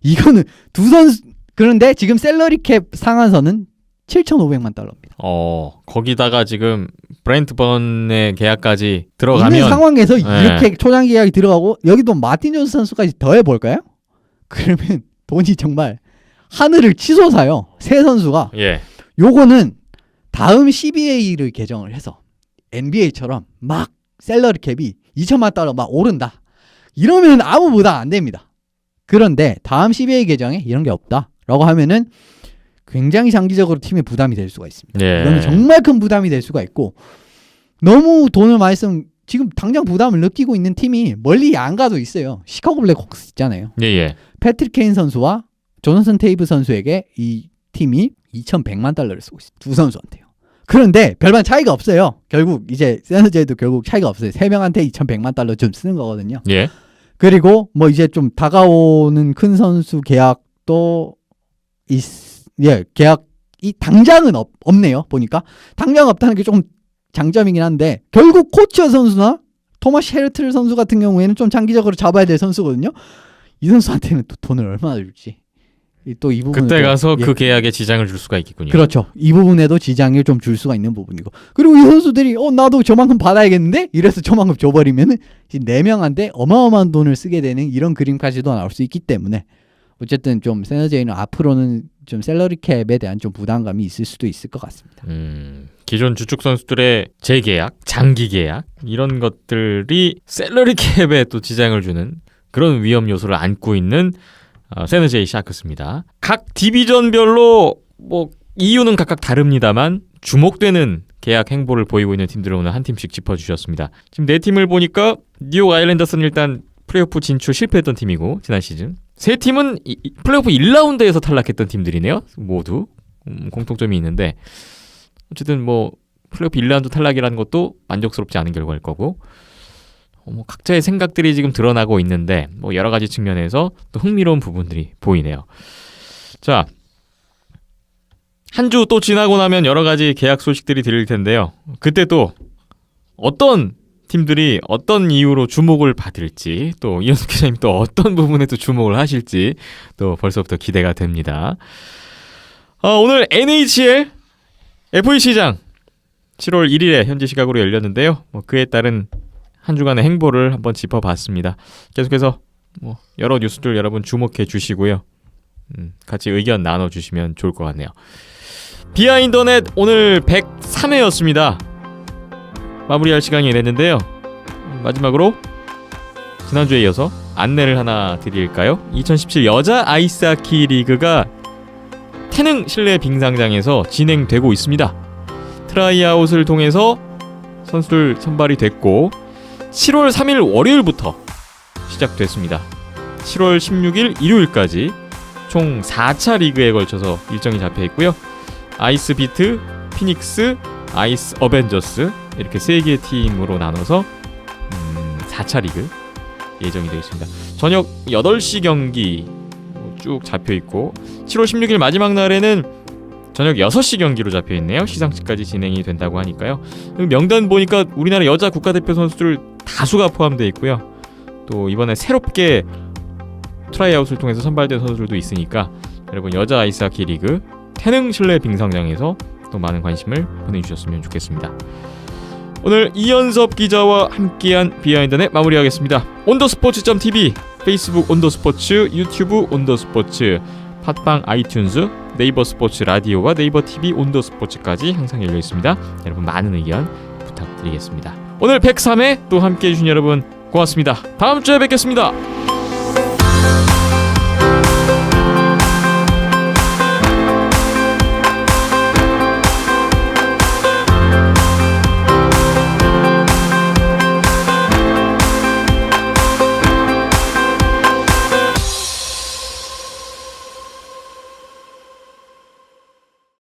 이거는 두 선수 그런데 지금 셀러리 캡 상한선은 7,500만 달러입니다. 거기다가 지금 브렌트번의 계약까지 있는 들어가면 상황에서 네. 이렇게 초장 계약이 들어가고 여기도 마틴 존스 선수까지 더해 볼까요? 그러면 돈이 정말 하늘을 치솟아요. 세 선수가. 예. 요거는 다음 CBA를 개정을 해서 NBA처럼 막 셀러리 캡이 2천만 달러 막 오른다. 이러면 아무 부담 안 됩니다. 그런데 다음 CBA 개정에 이런 게 없다라고 하면은 굉장히 장기적으로 팀에 부담이 될 수가 있습니다. 예. 이거는 정말 큰 부담이 될 수가 있고 너무 돈을 많이 쓰면 지금 당장 부담을 느끼고 있는 팀이 멀리 안 가도 있어요. 시카고 블랙호크스 있잖아요. 예. 패트릭 케인 선수와 조너선 테이브 선수에게 이 팀이 2,100만 달러를 쓰고 있습니다. 두 선수한테요. 그런데 별반 차이가 없어요. 결국 이제 세너제이도 결국 차이가 없어요. 세 명한테 2,100만 달러 좀 쓰는 거거든요. 예. 그리고 뭐 이제 좀 다가오는 큰 선수 계약도 계약이 당장은 없네요. 보니까 당장 없다는 게 조금 장점이긴 한데 결국 코치어 선수나 토마스 헤르틀 선수 같은 경우에는 좀 장기적으로 잡아야 될 선수거든요. 이 선수한테는 또 돈을 얼마나 줄지 또 이 부분 그때 가서 그 계약에 지장을 줄 수가 있겠군요. 그렇죠. 이 부분에도 지장을 좀 줄 수가 있는 부분이고 그리고 이 선수들이 나도 저만큼 받아야겠는데 이래서 저만큼 줘버리면은 4명한테 어마어마한 돈을 쓰게 되는 이런 그림까지도 나올 수 있기 때문에 어쨌든 좀 세너제이는 앞으로는 좀 셀러리 캡에 대한 좀 부담감이 있을 수도 있을 것 같습니다. 기존 주축 선수들의 재계약, 장기 계약 이런 것들이 셀러리 캡에 또 지장을 주는 그런 위험 요소를 안고 있는 세너제이 샤크스입니다. 각 디비전별로 뭐 이유는 각각 다릅니다만 주목되는 계약 행보를 보이고 있는 팀들을 오늘 한 팀씩 짚어주셨습니다. 지금 네 팀을 보니까 뉴욕 아일랜더스는 일단 플레이오프 진출 실패했던 팀이고 지난 시즌 세 팀은 플레이오프 1라운드에서 탈락했던 팀들이네요. 모두 공통점이 있는데 어쨌든 뭐 플레이오프 1라운드 탈락이라는 것도 만족스럽지 않은 결과일 거고 뭐 각자의 생각들이 지금 드러나고 있는데 뭐 여러 가지 측면에서 또 흥미로운 부분들이 보이네요. 자, 한 주 또 지나고 나면 여러 가지 계약 소식들이 들릴 텐데요. 그때 또 어떤 팀들이 어떤 이유로 주목을 받을지 또 이현숙 기자님 또 어떤 부분에 또 주목을 하실지 또 벌써부터 기대가 됩니다. 오늘 NHL FA 시장 7월 1일에 현지 시각으로 열렸는데요. 그에 따른 한 주간의 행보를 한번 짚어봤습니다. 계속해서 여러 뉴스들 여러분 주목해 주시고요. 같이 의견 나눠주시면 좋을 것 같네요. 비하인더넷 오늘 103회였습니다. 마무리할 시간이 됐는데요. 마지막으로 지난주에 이어서 안내를 하나 드릴까요? 2017 여자 아이스하키 리그가 태릉 실내 빙상장에서 진행되고 있습니다. 트라이아웃을 통해서 선수들 선발이 됐고 7월 3일 월요일부터 시작됐습니다. 7월 16일 일요일까지 총 4차 리그에 걸쳐서 일정이 잡혀 있고요. 아이스 비트, 피닉스, 아이스 어벤져스 이렇게 3개의 팀으로 나눠서 4차 리그 예정이 되어 있습니다. 저녁 8시 경기 쭉 잡혀 있고 7월 16일 마지막 날에는 저녁 6시 경기로 잡혀 있네요. 시상식까지 진행이 된다고 하니까요. 명단 보니까 우리나라 여자 국가대표 선수들 다수가 포함되어 있고요. 또 이번에 새롭게 트라이아웃을 통해서 선발된 선수들도 있으니까 여러분 여자 아이스하키 리그 태릉 실내 빙상장에서 또 많은 관심을 보내주셨으면 좋겠습니다. 오늘 이연섭 기자와 함께한 비하인드넷 마무리하겠습니다. 온더스포츠.tv, 페이스북 온더스포츠, 유튜브 온더스포츠, 팟빵, 아이튠즈, 네이버 스포츠 라디오와 네이버 TV 온더스포츠까지 항상 열려 있습니다. 여러분 많은 의견 부탁드리겠습니다. 오늘 103회 또 함께해 주신 여러분 고맙습니다. 다음 주에 뵙겠습니다.